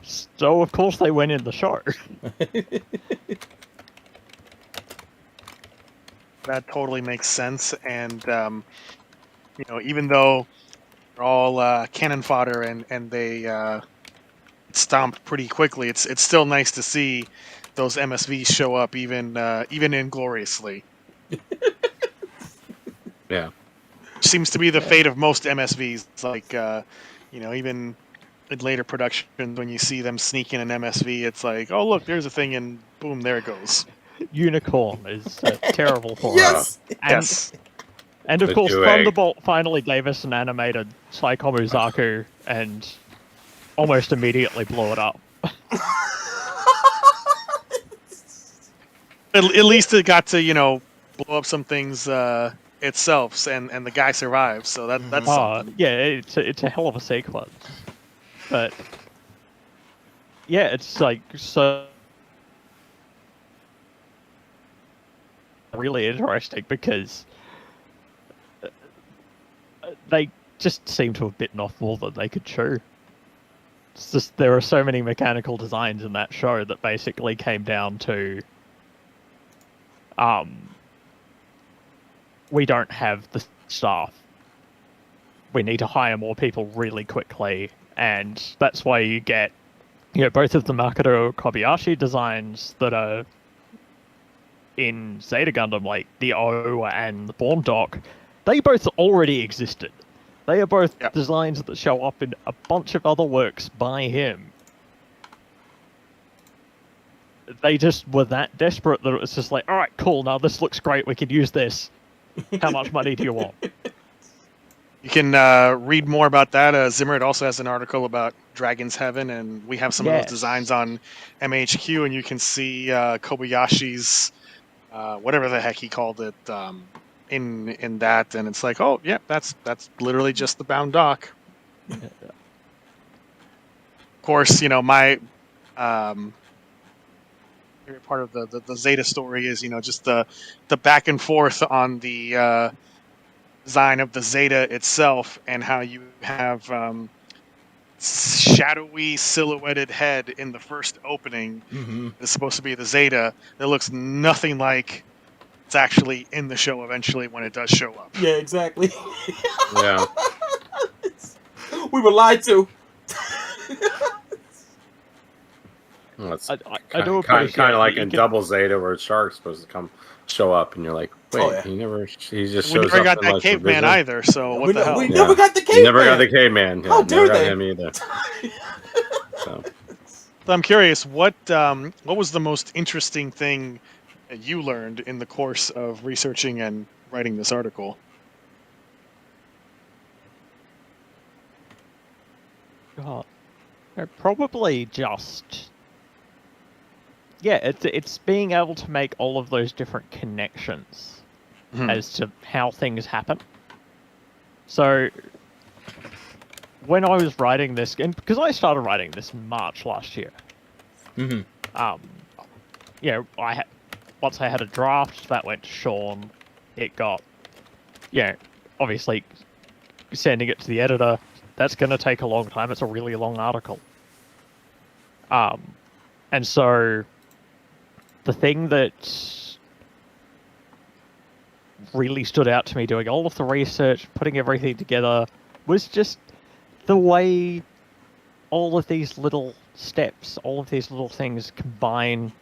So, of course, they went in the show. That totally makes sense. And, even though they're all cannon fodder and they stomped pretty quickly, it's still nice to see those MSVs show up even ingloriously. Yeah. Seems to be the fate of most MSVs. It's even in later production, when you see them sneak in an MSV, it's like, oh look, there's a thing, and boom, there it goes. Unicorn is terrible for Yes. it. And, Yes. and of The course, 2A. Thunderbolt finally gave us an animated Saikomu Zaku, and almost immediately blew it up. At least it got to blow up some things itself, and the guy survives. So that's something. Yeah, it's a hell of a sequence. But yeah, it's like so really interesting because they just seem to have bitten off more than they could chew. It's just there are so many mechanical designs in that show that basically came down to we don't have the staff. We need to hire more people really quickly, and that's why you get both of the Makoto Kobayashi designs that are in Zeta Gundam, like the O and the Born Dock, they both already existed. They are both designs that show up in a bunch of other works by him. They just were that desperate that it was just like, alright, cool, now this looks great, we can use this. How much money do you want? You can read more about that. Zimmerit also has an article about Dragon's Heaven, and we have some of those designs on MAHQ, and you can see Kobayashi's, whatever the heck he called it, in that, and it's like, oh, yeah, that's literally just the bound dock. Of course, my favorite part of the Zeta story is, just the back and forth on the design of the Zeta itself, and how you have shadowy silhouetted head in the first opening. It's supposed to be the Zeta. That looks nothing like it's actually in the show eventually when it does show up. Yeah, exactly. Yeah. We were lied to. Well, it's I kind do appreciate of like that in you Double Zeta where Shark's supposed to show up, and you're like, wait, he just shows We never up got in, that like, caveman Revision? either, so what the hell? We never got the You caveman. never got the caveman. Yeah, How never dare got they? him either. So. So I'm curious, what was the most interesting thing that you learned in the course of researching and writing this article? God, probably just it's being able to make all of those different connections as to how things happen. So when I was writing this, and because I started writing this in March last year, once I had a draft that went to Sean, it got obviously sending it to the editor. That's going to take a long time. It's a really long article. And so the thing that really stood out to me doing all of the research, putting everything together, was just the way all of these little steps, all of these little things combine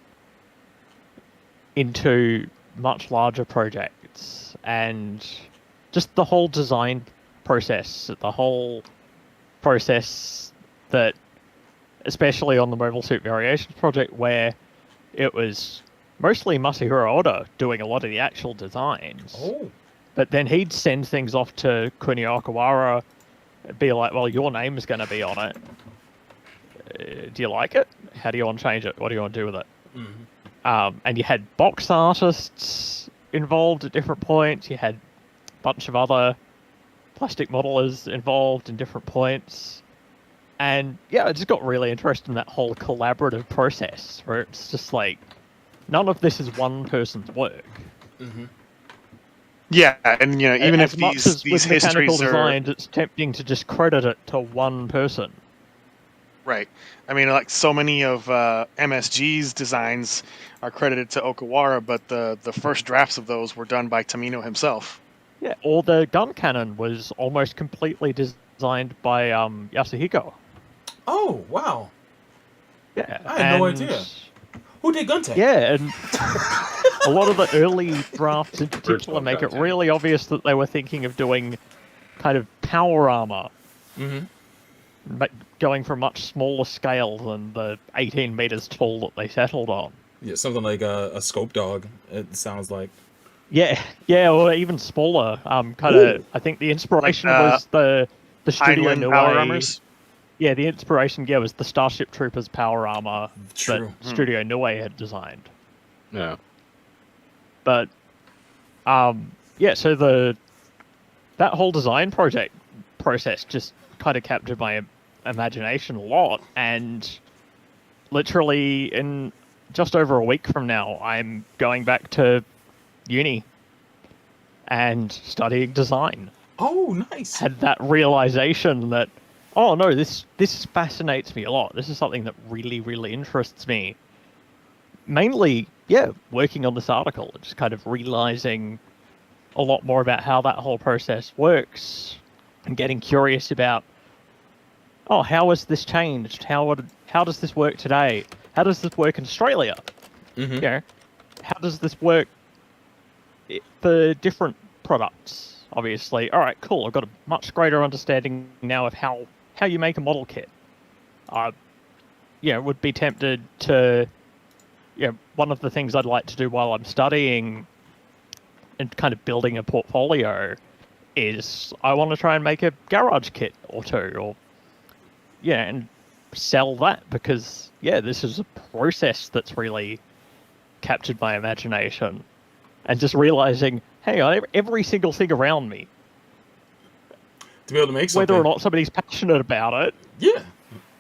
into much larger projects, and just the whole design process, the whole process that, especially on the Mobile Suit Variations project, where it was mostly Masahiro Oda doing a lot of the actual designs. But then he'd send things off to Kunio Okawara, be like, well, your name is going to be on it. Do you like it? How do you want to change it? What do you want to do with it? And you had box artists involved at different points. You had a bunch of other plastic modelers involved in different points. And I just got really interested in that whole collaborative process where it's just like, none of this is one person's work. Yeah, and even as if much as these with mechanical histories are design, it's tempting to just credit it to one person. right. I mean, like so many of MSG's designs are credited to Okawara, but the first drafts of those were done by Tamino himself. Yeah, or the gun cannon was almost completely designed by Yasuhiko. Oh, wow. Yeah, I had no idea. Who did Gundam? Yeah, and a lot of the early drafts in particular make it really obvious that they were thinking of doing kind of power armor going for a much smaller scale than the 18 meters tall that they settled on. Yeah, something like a scope dog. It sounds like. Yeah, or even smaller. Kind of. I think the inspiration was the Studio Heinlein Niue power armors. Yeah, the inspiration was the Starship Troopers power armor True. that Studio Niue had designed. Yeah. But so that whole design process just kind of captured my imagination a lot, and literally in just over a week from now, I'm going back to uni and studying design. Oh, nice. Had that realization that, oh no, this fascinates me a lot. This is something that really, really interests me. Mainly, working on this article, just kind of realizing a lot more about how that whole process works, and getting curious about, oh, how has this changed? How does this work today? How does this work in Australia? Mm-hmm. How does this work for different products? Obviously, all right, cool. I've got a much greater understanding now of how you make a model kit. Would be tempted to, one of the things I'd like to do while I'm studying and kind of building a portfolio is I want to try and make a garage kit or two, and sell that, because this is a process that's really captured my imagination, and just realizing, hey, every single thing around me, to be able to make something, whether or not somebody's passionate about it,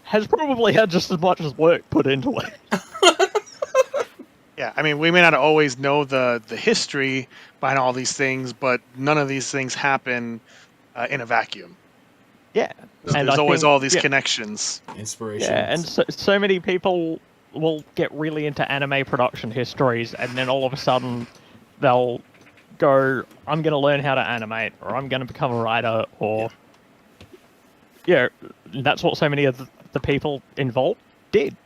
has probably had just as much as work put into it. Yeah, I mean, we may not always know the history behind all these things, but none of these things happen in a vacuum. Yeah. And there's always all these connections. Inspiration. Yeah, and so many people will get really into anime production histories, and then all of a sudden they'll go, I'm going to learn how to animate, or I'm going to become a writer, or... that's what so many of the people involved did.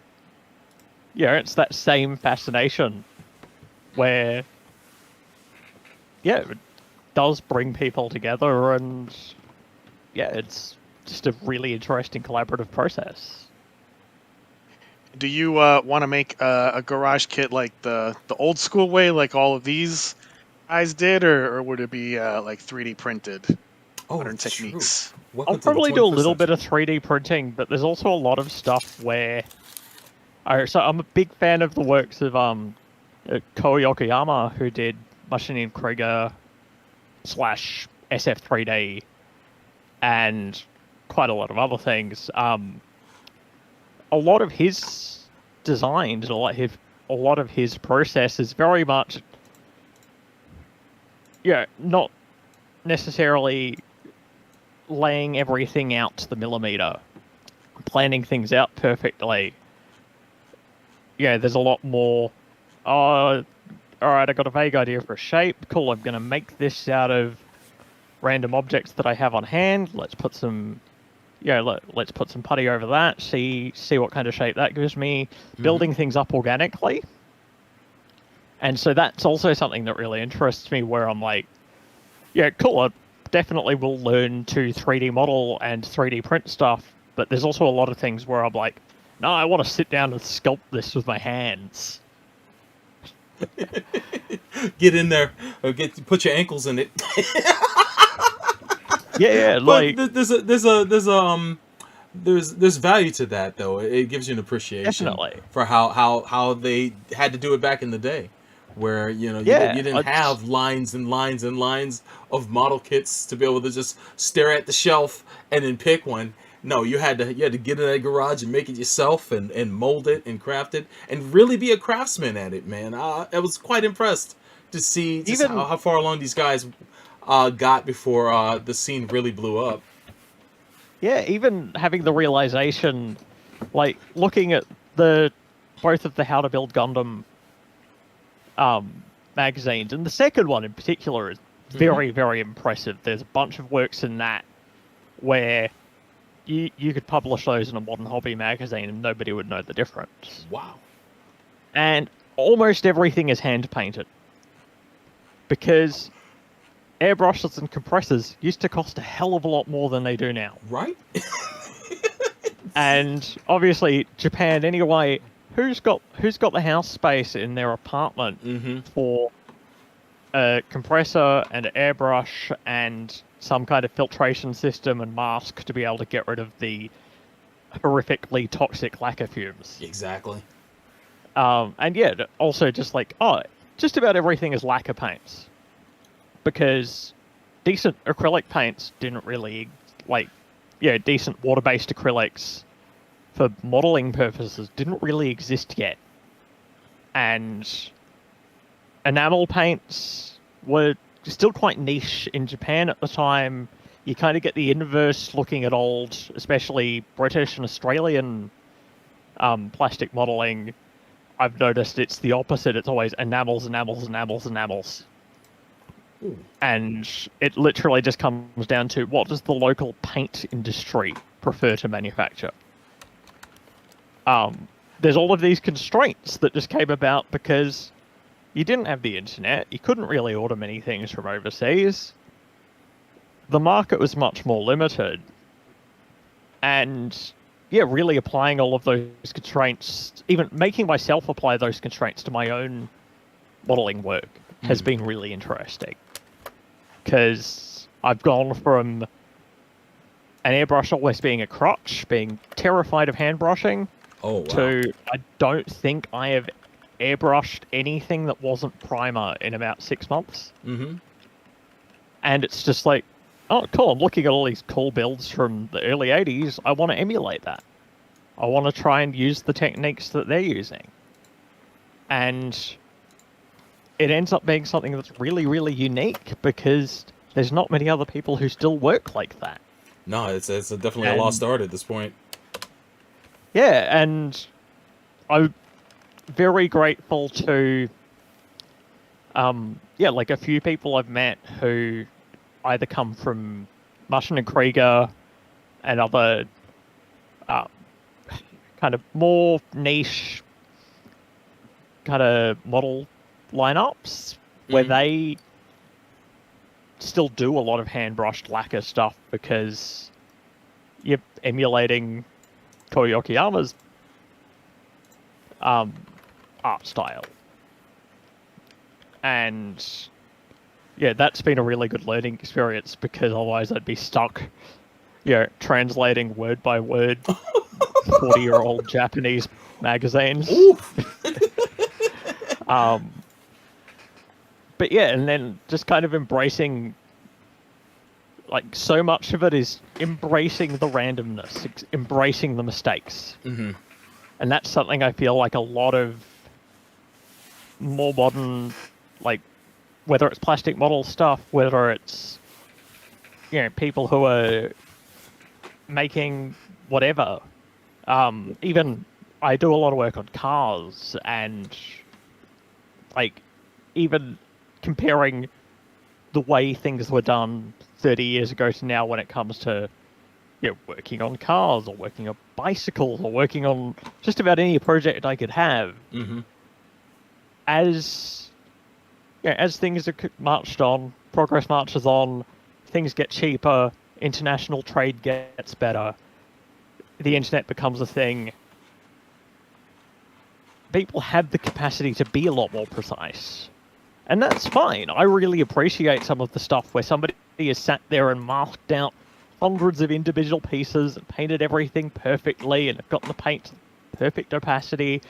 It's that same fascination where, it does bring people together, and, it's just a really interesting collaborative process. Do you want to make a garage kit like the old school way, like all of these guys did, or would it be like 3D printed? Modern techniques. I'll probably do a little bit of 3D printing, but there's also a lot of stuff where... So I'm a big fan of the works of Ko Yokoyama, who did Maschinen Krieger / SF3D and quite a lot of other things. A lot of his designs, a lot of his process is very much, not necessarily laying everything out to the millimeter, planning things out perfectly. There's a lot more, all right, I got a vague idea for a shape. Cool, I'm going to make this out of random objects that I have on hand. Let's put some, let's put some putty over that, see what kind of shape that gives me. Building things up organically. And so that's also something that really interests me, where I'm like, cool, I definitely will learn to 3D model and 3D print stuff, but there's also a lot of things where I'm like, no, I want to sit down and sculpt this with my hands. Get in there, or put your ankles in it. Like there's value to that, though. It gives you an appreciation definitely for how they had to do it back in the day, where you didn't have lines and lines and lines of model kits to be able to just stare at the shelf and then pick one. No, you had to get in that garage and make it yourself, and mold it and craft it, and really be a craftsman at it, man. I was quite impressed to see just how far along these guys got before the scene really blew up. Yeah, even having the realization, like looking at both of the How to Build Gundam magazines, and the second one in particular is very, very impressive. There's a bunch of works in that where you could publish those in a modern hobby magazine and nobody would know the difference. Wow. And almost everything is hand-painted. Because airbrushes and compressors used to cost a hell of a lot more than they do now. Right? And obviously, Japan anyway. Who's got the house space in their apartment for a compressor and an airbrush and some kind of filtration system and mask to be able to get rid of the horrifically toxic lacquer fumes? Exactly. And yeah, also just like, just about everything is lacquer paints. Because decent acrylic paints didn't really, decent water-based acrylics for modeling purposes didn't really exist yet. And enamel paints were still quite niche in Japan at the time. You kind of get the inverse looking at old, especially British and Australian plastic modeling. I've noticed it's the opposite. It's always enamels, enamels, enamels, enamels. Ooh. And it literally just comes down to what does the local paint industry prefer to manufacture? There's all of these constraints that just came about because you didn't have the internet. You couldn't really order many things from overseas. The market was much more limited. And yeah, really applying all of those constraints, even making myself apply those constraints to my own modeling work has been really interesting. Because I've gone from an airbrush always being a crutch, being terrified of hand brushing, to I don't think I have airbrushed anything that wasn't primer in about 6 months. And it's just like, oh, cool, I'm looking at all these cool builds from the early 80s. I want to emulate that. I want to try and use the techniques that they're using. And it ends up being something that's really, really unique because there's not many other people who still work like that. No, it's definitely a lost art at this point. Yeah, and I'm very grateful to, a few people I've met who either come from Martian and Krieger and other kind of more niche kind of model lineups where they still do a lot of hand-brushed lacquer stuff because you're emulating Koyokiyama's art style. And yeah, that's been a really good learning experience because otherwise I'd be stuck, translating word by word 40-year-old Japanese magazines. But yeah, and then just kind of embracing, so much of it is embracing the randomness, embracing the mistakes. And that's something I feel like a lot of more modern, whether it's plastic model stuff, whether it's, people who are making whatever. Even I do a lot of work on cars and, even comparing the way things were done 30 years ago to now when it comes to working on cars or working on bicycles or working on just about any project I could have. As things are marched on, progress marches on, things get cheaper, international trade gets better, the internet becomes a thing, people have the capacity to be a lot more precise. And that's fine. I really appreciate some of the stuff where somebody has sat there and masked out hundreds of individual pieces and painted everything perfectly and have gotten the paint to perfect opacity.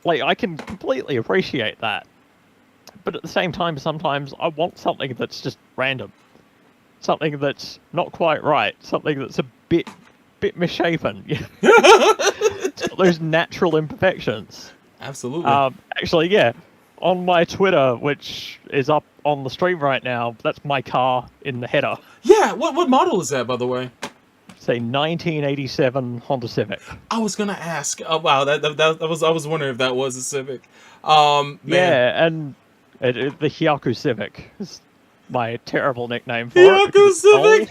I can completely appreciate that. But at the same time, sometimes I want something that's just random. Something that's not quite right. Something that's a bit misshapen. It's got those natural imperfections. Absolutely. Actually, yeah. On my Twitter, which is up on the stream right now, that's my car in the header. Yeah, what model is that, by the way? It's a 1987 Honda Civic. I was gonna ask. Oh, wow, I was wondering if that was a Civic. Man. Yeah, and the Hyaku Civic is my terrible nickname for Hyaku Civic,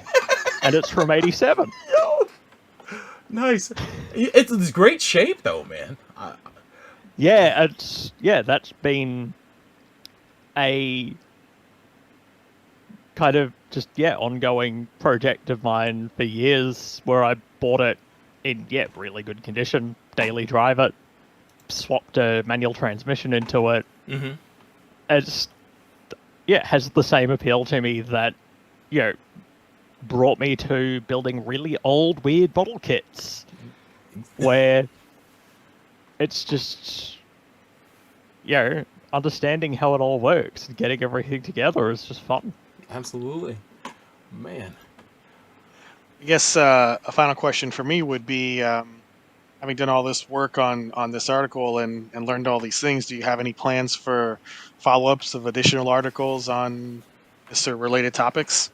and it's from '87. Yo, nice. It's in great shape, though, man. That's been a kind of just ongoing project of mine for years, where I bought it in really good condition. Daily drive it, swapped a manual transmission into it. Mm-hmm. It has the same appeal to me that brought me to building really old, weird model kits, where it's just understanding how it all works and getting everything together is just fun. Absolutely, man. I guess a final question for me would be, having done all this work on this article and learned all these things, do you have any plans for follow-ups of additional articles on this or related topics?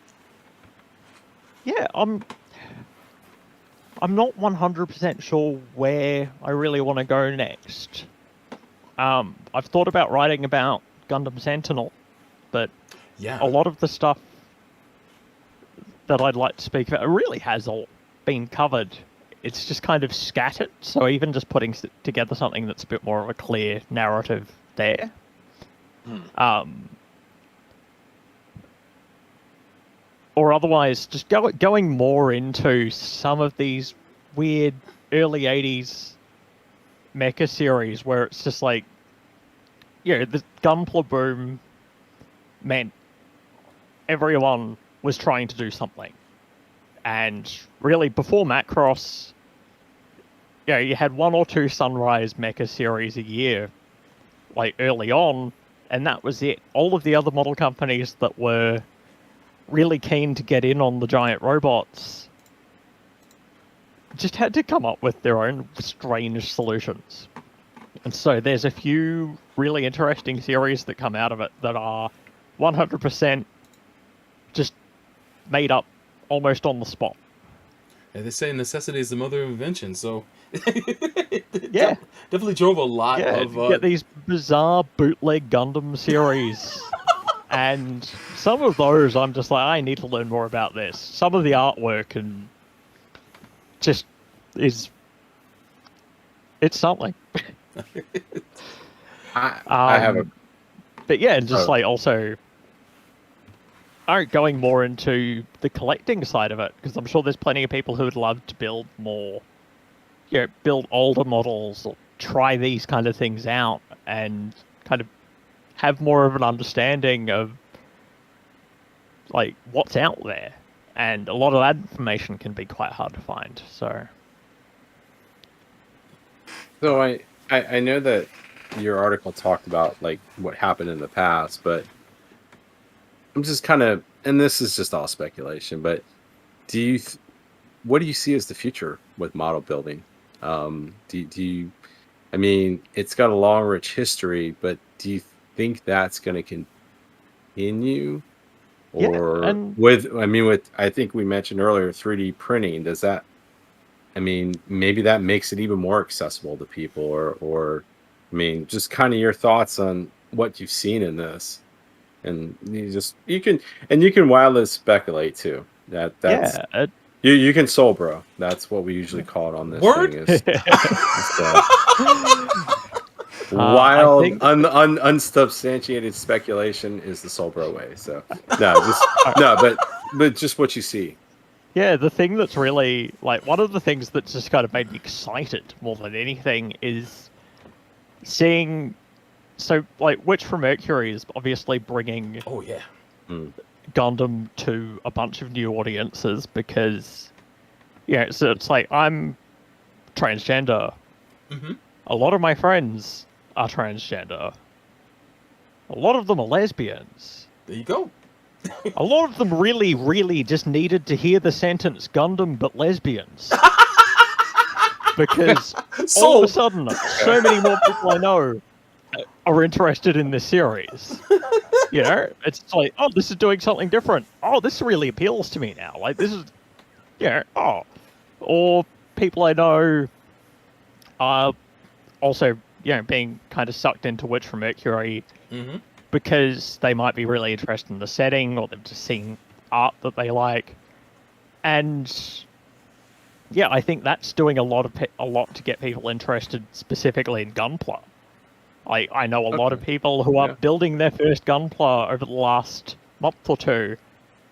Yeah, I'm not 100% sure where I really want to go next. I've thought about writing about Gundam Sentinel, but Yeah, a lot of the stuff that I'd like to speak about really has all been covered. It's just kind of scattered, so even just putting together something that's a bit more of a clear narrative there. Or otherwise, just going more into some of these weird early 80s mecha series where it's just like, the Gunpla Boom meant everyone was trying to do something. And really, before Macross, you had 1 or 2 Sunrise mecha series a year, like early on, and that was it. All of the other model companies that were really keen to get in on the giant robots just had to come up with their own strange solutions. And so there's a few really interesting series that come out of it that are 100% just made up almost on the spot. and they say necessity is the mother of invention, so Yeah. definitely drove a lot of. You get these bizarre bootleg Gundam series. And some of those, I'm just like, I need to learn more about this. Some of the artwork and just it's something. I have a. But yeah, just like also going more into the collecting side of it, because I'm sure there's plenty of people who would love to build more, build older models or try these kind of things out and kind of have more of an understanding of like what's out there. And a lot of that information can be quite hard to find. So I know that your article talked about like what happened in the past, but I'm just kind of, and this is just all speculation, but what do you see as the future with model building? Do you, I mean, it's got a long, rich history, but do you think that's going to continue? Or I think we mentioned earlier 3D printing, does that, I mean, maybe that makes it even more accessible to people, or I mean, just kind of your thoughts on what you've seen in this. And you can wildly speculate too. That's you can soul bro. That's what we usually call it on this Word? thing. Wild, unsubstantiated speculation is the soul bro way. So but just what you see. yeah, the thing that's really like one of the things that's just kind of made me excited more than anything is seeing. So, like, Witch from Mercury is obviously bringing Gundam to a bunch of new audiences because, so it's like, I'm transgender. Mm-hmm. A lot of my friends are transgender. A lot of them are lesbians. There you go. A lot of them really, really just needed to hear the sentence Gundam but lesbians. Because all of a sudden, so many more people I know are interested in this series. It's like, oh, this is doing something different. Oh, this really appeals to me now. Like, this is, or people I know are also, being kind of sucked into Witch from Mercury because they might be really interested in the setting or they've just seen art that they like. And I think that's doing a lot to get people interested specifically in Gunpla. I know a lot of people who are building their first Gunpla over the last month or two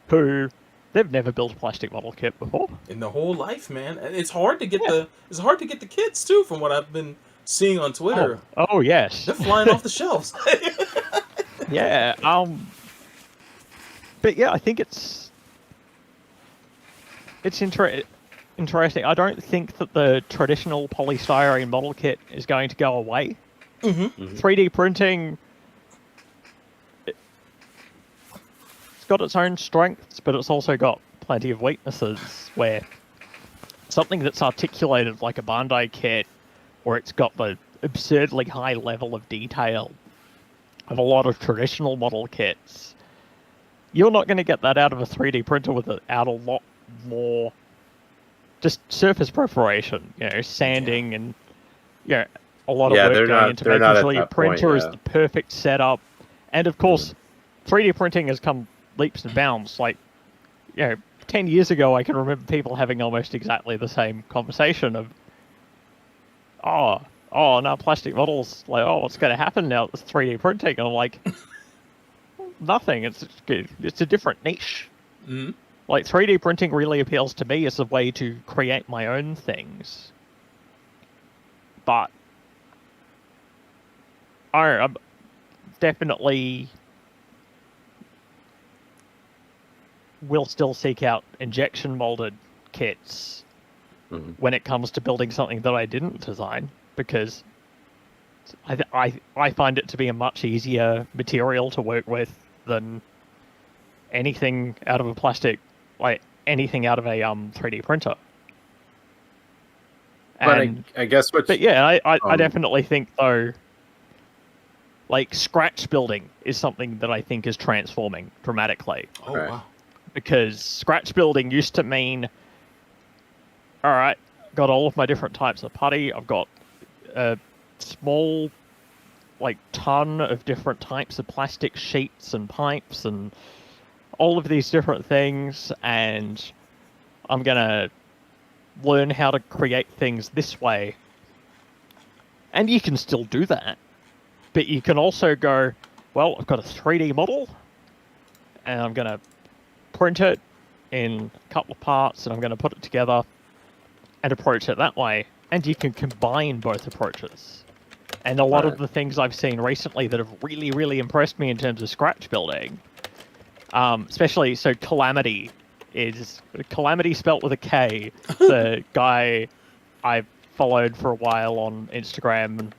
who They've never built a plastic model kit before. In the whole life, man. And it's hard to get the kits too, from what I've been seeing on Twitter. Oh yes. They're flying off the shelves. Yeah. But yeah, I think it's interesting. I don't think that the traditional polystyrene model kit is going to go away. 3D printing, it's got its own strengths, but it's also got plenty of weaknesses, where something that's articulated like a Bandai kit, or it's got the absurdly high level of detail of a lot of traditional model kits, you're not going to get that out of a 3D printer without a lot more just surface preparation, sanding and a lot of work going into making sure your printer is the perfect setup. And of course, 3D printing has come leaps and bounds. Like, 10 years ago, I can remember people having almost exactly the same conversation of, now plastic models, like, what's going to happen now with 3D printing? And I'm like, nothing. It's a different niche. Mm-hmm. Like, 3D printing really appeals to me as a way to create my own things. But I'm definitely will still seek out injection molded kits when it comes to building something that I didn't design, because I find it to be a much easier material to work with than anything out of a plastic, like anything out of a 3D printer. But I guess what... But yeah, I definitely think, though, like, scratch building is something that I think is transforming dramatically. Oh, wow. Because scratch building used to mean, alright, got all of my different types of putty, I've got a small, like, ton of different types of plastic sheets and pipes and all of these different things, and I'm gonna learn how to create things this way. And you can still do that, but you can also go, well, I've got a 3D model, and I'm gonna print it in a couple of parts, and I'm gonna put it together and approach it that way. And you can combine both approaches. And a lot of the things I've seen recently that have really, really impressed me in terms of scratch building, especially, so Calamity is Calamity spelt with a K. The guy I've followed for a while on Instagram, and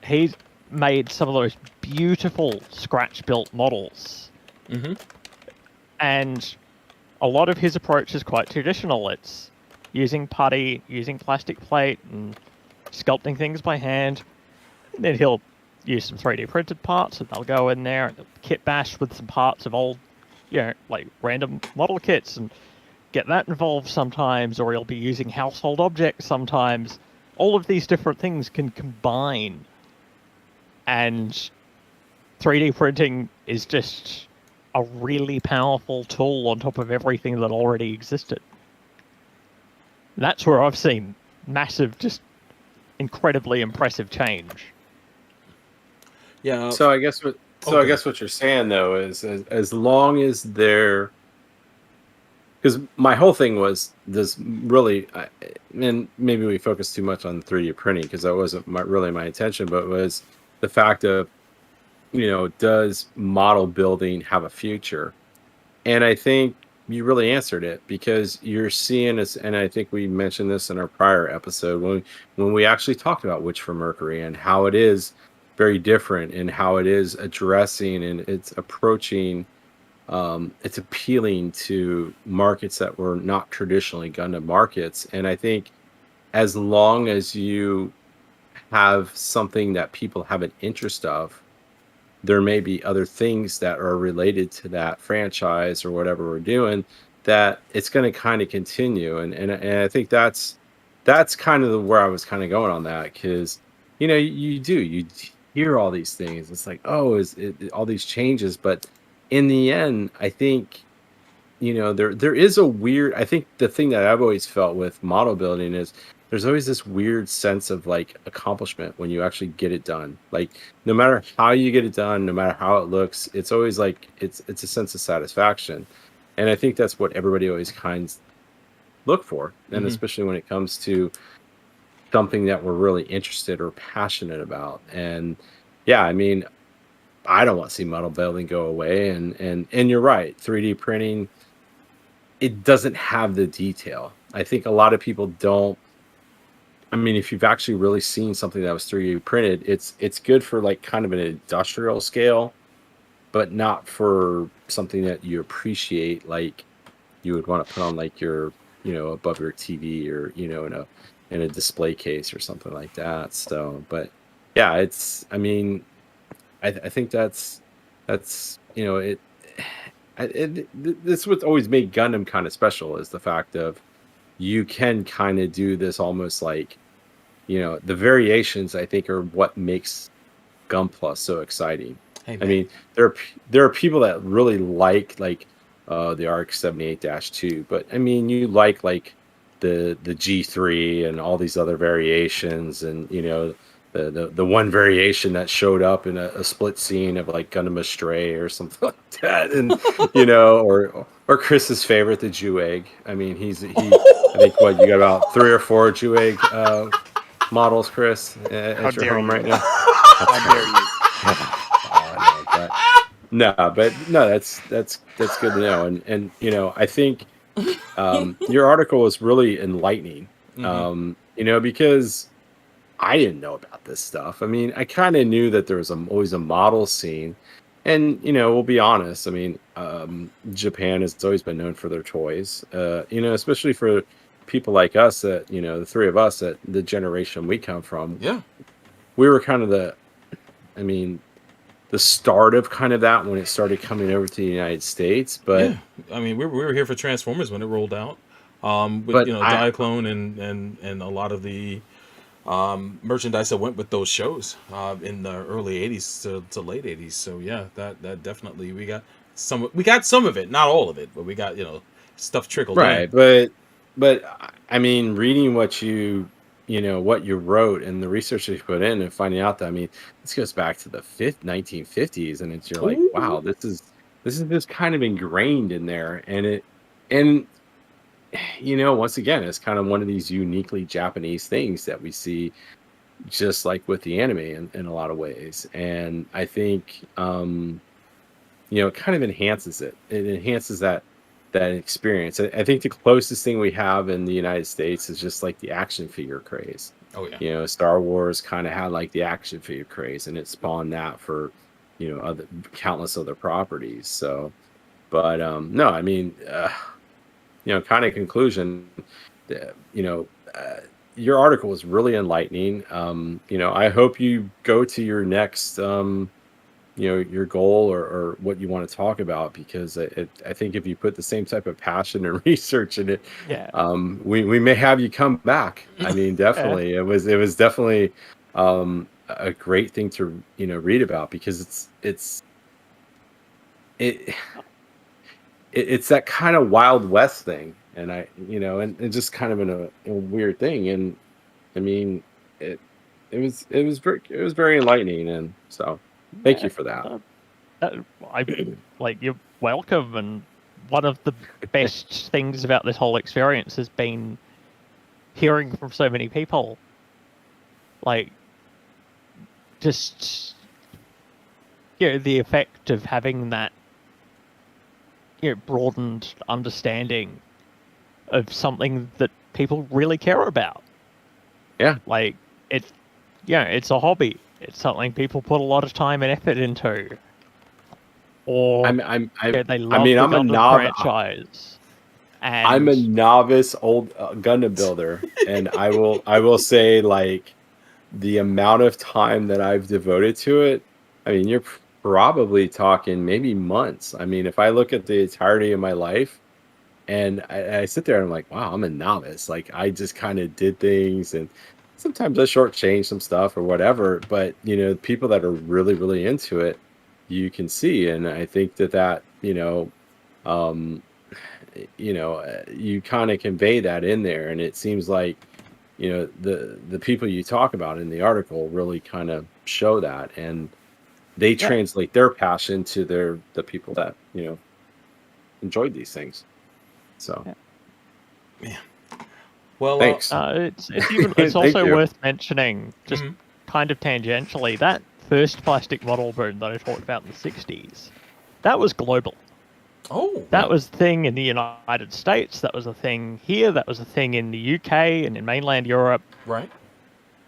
he's made some of those beautiful scratch built models. And a lot of his approach is quite traditional. It's using putty, using plastic plate, and sculpting things by hand. And then he'll use some 3D printed parts, and they'll go in there and kit bash with some parts of old, like random model kits, and get that involved sometimes, or he'll be using household objects sometimes. All of these different things can combine, and 3D printing is just a really powerful tool on top of everything that already existed. And that's where I've seen massive, just incredibly impressive change. Yeah. So I guess what you're saying, though, is as long as they're, because my whole thing was this really, and maybe we focused too much on 3D printing because that wasn't really my intention, but was the fact of, does model building have a future? And I think you really answered it, because you're seeing this, and I think we mentioned this in our prior episode when we actually talked about Witch for Mercury and how it is very different, and how it is addressing and it's approaching, it's appealing to markets that were not traditionally Gundam markets. And I think as long as you have something that people have an interest of, there may be other things that are related to that franchise or whatever we're doing, that it's going to kind of continue. And I think that's kind of where I was kind of going on that, because you hear all these things. It's like, is it all these changes? But in the end, I think, there is a weird, I think the thing that I've always felt with model building is there's always this weird sense of like accomplishment when you actually get it done. Like, no matter how you get it done, no matter how it looks, it's always like it's a sense of satisfaction. and I think that's what everybody always kinds look for, and especially when it comes to something that we're really interested or passionate about. And yeah, I mean, I don't want to see model building go away. And you're right, 3D printing, it doesn't have the detail. I think a lot of people don't. I mean, if you've actually really seen something that was 3D printed, it's good for like kind of an industrial scale, but not for something that you appreciate, like you would want to put on like your, above your TV, or in a display case or something like that. So, but yeah, I mean, I think that's this is what's always made Gundam kind of special, is the fact of you can kind of do this almost like, the variations, I think, are what makes Gunpla so exciting. I mean, there are people that really like the ARC 78-2, but I mean, you like the G3 and all these other variations, and the one variation that showed up in a split scene of like Gundam Astray or something like that, and or Chris's favorite, the Jew egg. I mean, I think what, you got about 3 or 4 Jew egg models, Chris, at your home right now. How dare you? But no, that's good to know. And I think your article was really enlightening. Because I didn't know about this stuff. I mean, I kind of knew that there was always a model scene, and we'll be honest. I mean, Japan has always been known for their toys. Especially for people like us, that the three of us, that the generation we come from. Yeah, we were kind of the start of kind of that when it started coming over to the United States. But yeah, I mean, we were here for Transformers when it rolled out. With but Diaclone and a lot of the merchandise that went with those shows in the early 80s to late 80s. So yeah, that definitely we got some of it, not all of it, but we got stuff trickled right in. But I mean, reading what you wrote and the research that you put in, and finding out that, I mean, this goes back to the 1950s, and you're like, wow, this is just kind of ingrained in there. And once again, it's kind of one of these uniquely Japanese things that we see, just like with the anime in a lot of ways. And I think it kind of enhances it. It enhances that experience. I think the closest thing we have in the United States is just like the action figure craze. Oh yeah. Star Wars kind of had like the action figure craze, and it spawned that for other countless other properties. So, but no, I mean, kind of conclusion, your article was really enlightening. I hope you go to your next your goal, or what you want to talk about, because I think if you put the same type of passion and research in it, we may have you come back. I mean, definitely, it was definitely a great thing to read about, because it's that kind of Wild West thing, and and just kind of in a weird thing. And I mean, it was very enlightening, and so. Thank you for that. You're welcome. And one of the best things about this whole experience has been hearing from so many people. Just the effect of having that broadened understanding of something that people really care about. Yeah. It's a hobby. It's something people put a lot of time and effort into. Or they love the Gundam franchise. And I'm a novice old Gundam builder, and I will say, like, the amount of time that I've devoted to it, I mean, you're probably talking maybe months. I mean, if I look at the entirety of my life, and I sit there and I'm like, wow, I'm a novice. Like, I just kind of did things, and sometimes I shortchange some stuff or whatever, but people that are really, really into it, you can see. And I think that you kind of convey that in there, and it seems like the people you talk about in the article really kind of show that, and they translate their passion to the people that enjoyed these things. So, Yeah. Well, thanks. It's even it's Thank also you. worth mentioning, just kind of tangentially, that first plastic model boom that I talked about in the 60s, that was global. That was a thing in the United States, that was a thing here, that was a thing in the UK and in mainland Europe. Right.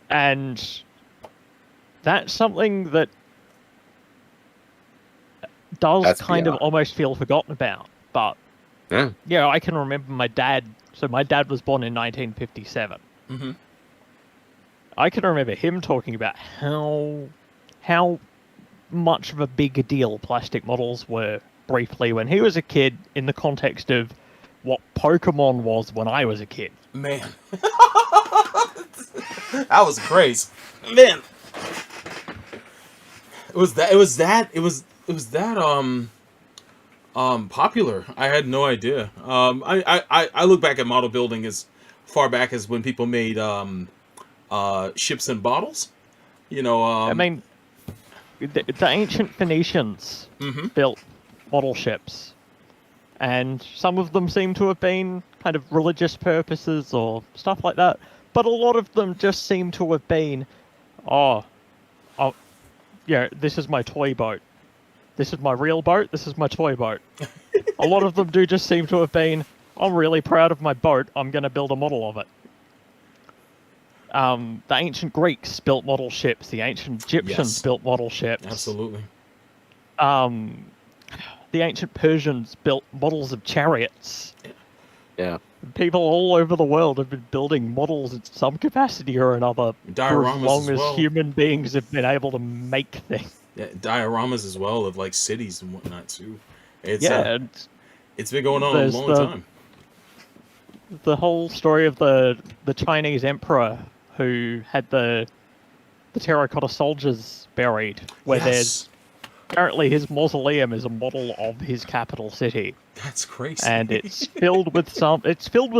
And that's something that does That's kind of beyond. almost feel forgotten about. But, Yeah. I can remember my dad. So my dad was born in 1957. Mm-hmm. I can remember him talking about how much of a big deal plastic models were briefly when he was a kid, in the context of what Pokemon was when I was a kid. Man. That was crazy. Man. It was that popular. I had no idea. I look back at model building as far back as when people made ships and bottles. I mean, the ancient Phoenicians built model ships, and some of them seem to have been kind of religious purposes or stuff like that, but a lot of them just seem to have been, this is my toy boat. This is my real boat, this is my toy boat. A lot of them do just seem to have been, I'm really proud of my boat, I'm going to build a model of it. The ancient Greeks built model ships, the ancient Egyptians built model ships. Absolutely. The ancient Persians built models of chariots. Yeah. People all over the world have been building models in some capacity or another for as long as human beings have been able to make things. Yeah, dioramas as well of like cities and whatnot too. It's been going on a long time. The whole story of the Chinese emperor who had the terracotta soldiers buried, where there's apparently his mausoleum is a model of his capital city. That's crazy. And it's filled with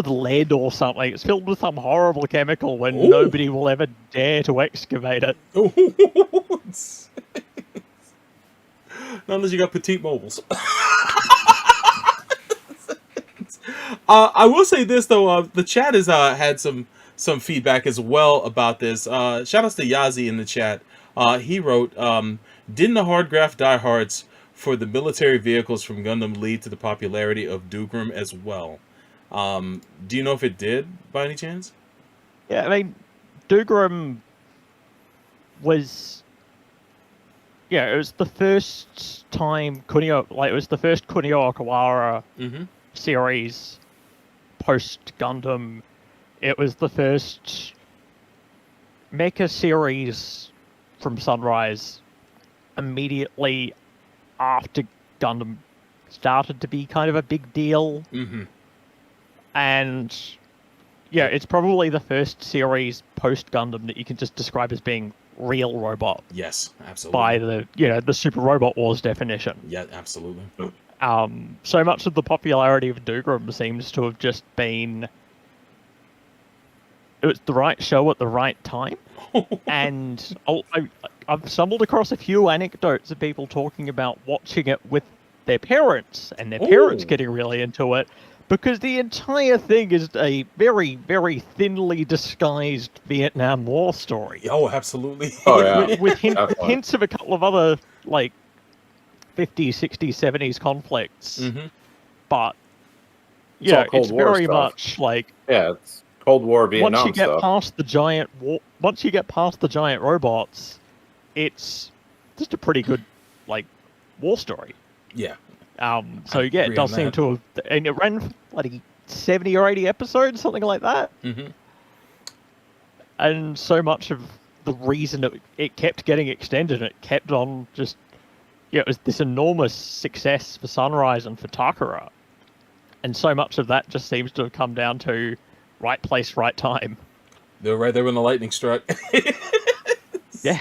lead or something. It's filled with some horrible chemical when nobody will ever dare to excavate it. Not unless you got petite mobiles. I will say this though, the chat has had some feedback as well about this. Shout outs to Yazi in the chat. He wrote, didn't the hard graph diehards for the military vehicles from Gundam lead to the popularity of Dougram as well? Do you know if it did by any chance? Yeah, I mean, Dougram was... Yeah, it was the first time it was the first Kunio Okawara series post Gundam. It was the first Mecha series from Sunrise immediately after Gundam started to be kind of a big deal. And yeah, it's probably the first series post Gundam that you can just describe as being real robot. Yes, absolutely. By the Super Robot Wars definition. Yeah, absolutely. So much of the popularity of Dougram seems to have just been it was the right show at the right time. And I've stumbled across a few anecdotes of people talking about watching it with their parents and their parents getting really into it, because the entire thing is a very, very thinly disguised Vietnam War story. Oh, absolutely. With hints of a couple of other, like, 50s, 60s, 70s conflicts. But, yeah, it's very much like... Yeah, it's Cold War Vietnam once you get stuff. past the giant once you get past the giant robots, it's just a pretty good, like, war story. Yeah. So yeah, it does seem to have, and it ran for bloody 70 or 80 episodes, something like that. And so much of the reason it kept getting extended, it kept on just, it was this enormous success for Sunrise and for Takara. And so much of that just seems to have come down to right place, right time. They're right there when the lightning struck. Yeah.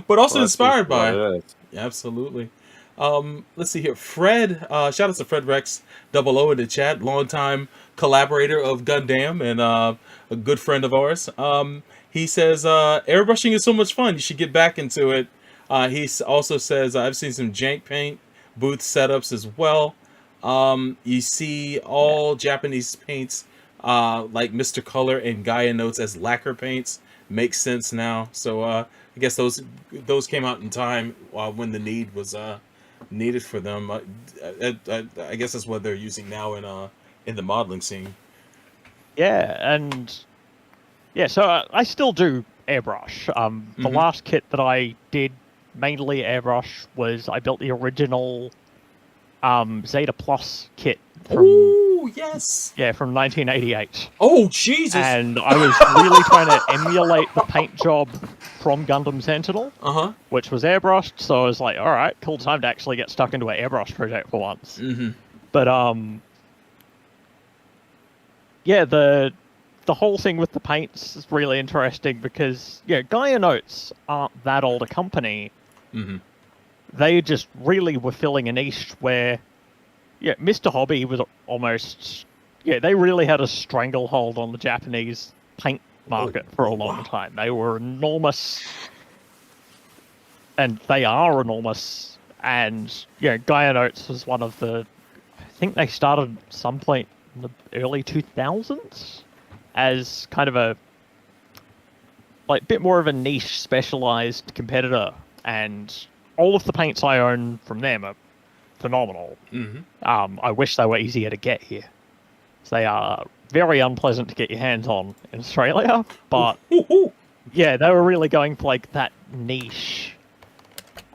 But also inspired by. Yeah, absolutely. Let's see here. Fred, shout out to Fred Rex 00 in the chat, longtime collaborator of Gundam and a good friend of ours. He says, airbrushing is so much fun. You should get back into it. He also says, I've seen some jank paint booth setups as well. You see all Japanese paints, like Mr. Color and Gaia notes as lacquer paints. Makes sense now. So I guess those came out in time when the need was needed for them. I guess that's what they're using now in the modeling scene. Yeah, and yeah, so I still do airbrush. The last kit that I did mainly airbrush was I built the original Zeta Plus kit from yes. Yeah, from 1988. Oh, Jesus. And I was really trying to emulate the paint job from Gundam Sentinel, which was airbrushed, so I was like, alright, cool time to actually get stuck into an airbrush project for once. But, yeah, the whole thing with the paints is really interesting because, yeah, Gaia Notes aren't that old a company. They just really were filling a niche where, yeah, Mr. Hobby was almost... Yeah, they really had a stranglehold on the Japanese paint market for a long time. They were enormous, and they are enormous, and, yeah, Gaia Notes was one of the... I think they started at some point in the early 2000s as kind of a bit more of a niche, specialized competitor, and all of the paints I own from them are phenomenal. I wish they were easier to get here. They are very unpleasant to get your hands on in Australia, but yeah, they were really going for that niche.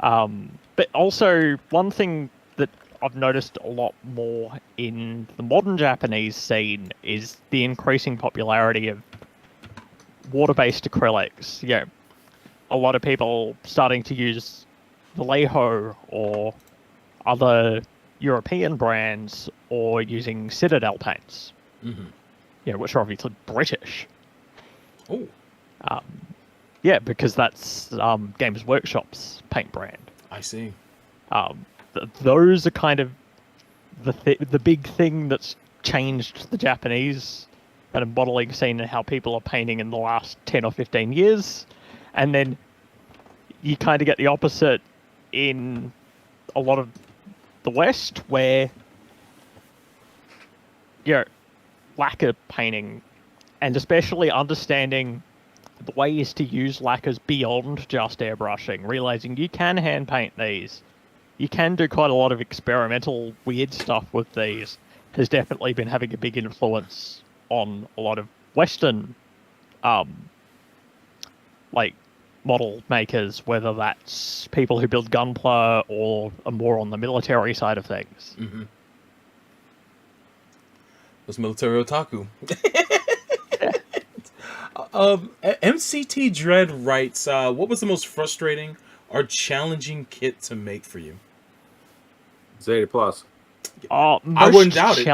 But also, one thing that I've noticed a lot more in the modern Japanese scene is the increasing popularity of water-based acrylics. Yeah, a lot of people starting to use Vallejo or other European brands, or using Citadel paints, which are obviously British. Yeah, because that's Games Workshop's paint brand. I see. Those are kind of the big thing that's changed the Japanese kind of modeling scene and how people are painting in the last 10 or 15 years. And then you kind of get the opposite in a lot of the West, where lacquer painting, and especially understanding the ways to use lacquers beyond just airbrushing, realizing you can hand paint these, you can do quite a lot of experimental weird stuff with these, has definitely been having a big influence on a lot of Western model makers, whether that's people who build Gunpla or are more on the military side of things. Those military otaku. MCT Dread writes, what was the most frustrating or challenging kit to make for you? Zeta Plus. I wouldn't doubt it.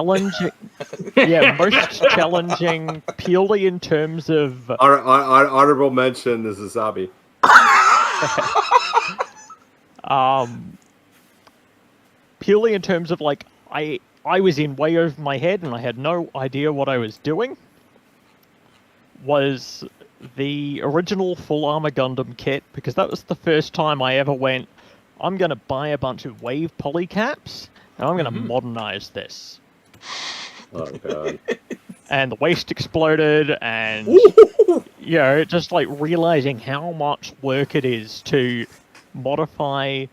Most challenging purely in terms of... Honorable mention is Asabi. Purely in terms of I was in way over my head and I had no idea what I was doing, was the original Full Armor Gundam kit, because that was the first time I ever went, I'm going to buy a bunch of wave polycaps and I'm going to modernize this. Oh, God. And the waist exploded, and just realizing how much work it is to modify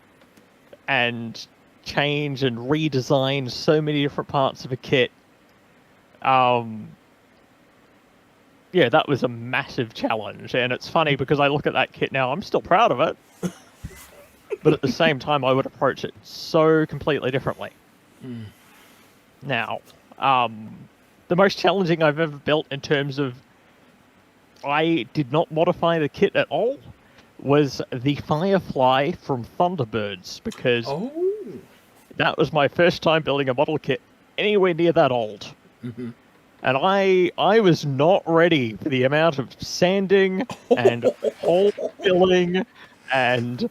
and change and redesign so many different parts of a kit. That was a massive challenge, and it's funny because I look at that kit now, I'm still proud of it, but at the same time I would approach it so completely differently. Now, the most challenging I've ever built in terms of I did not modify the kit at all was the Firefly from Thunderbirds, because that was my first time building a model kit anywhere near that old. And I was not ready for the amount of sanding and hole filling and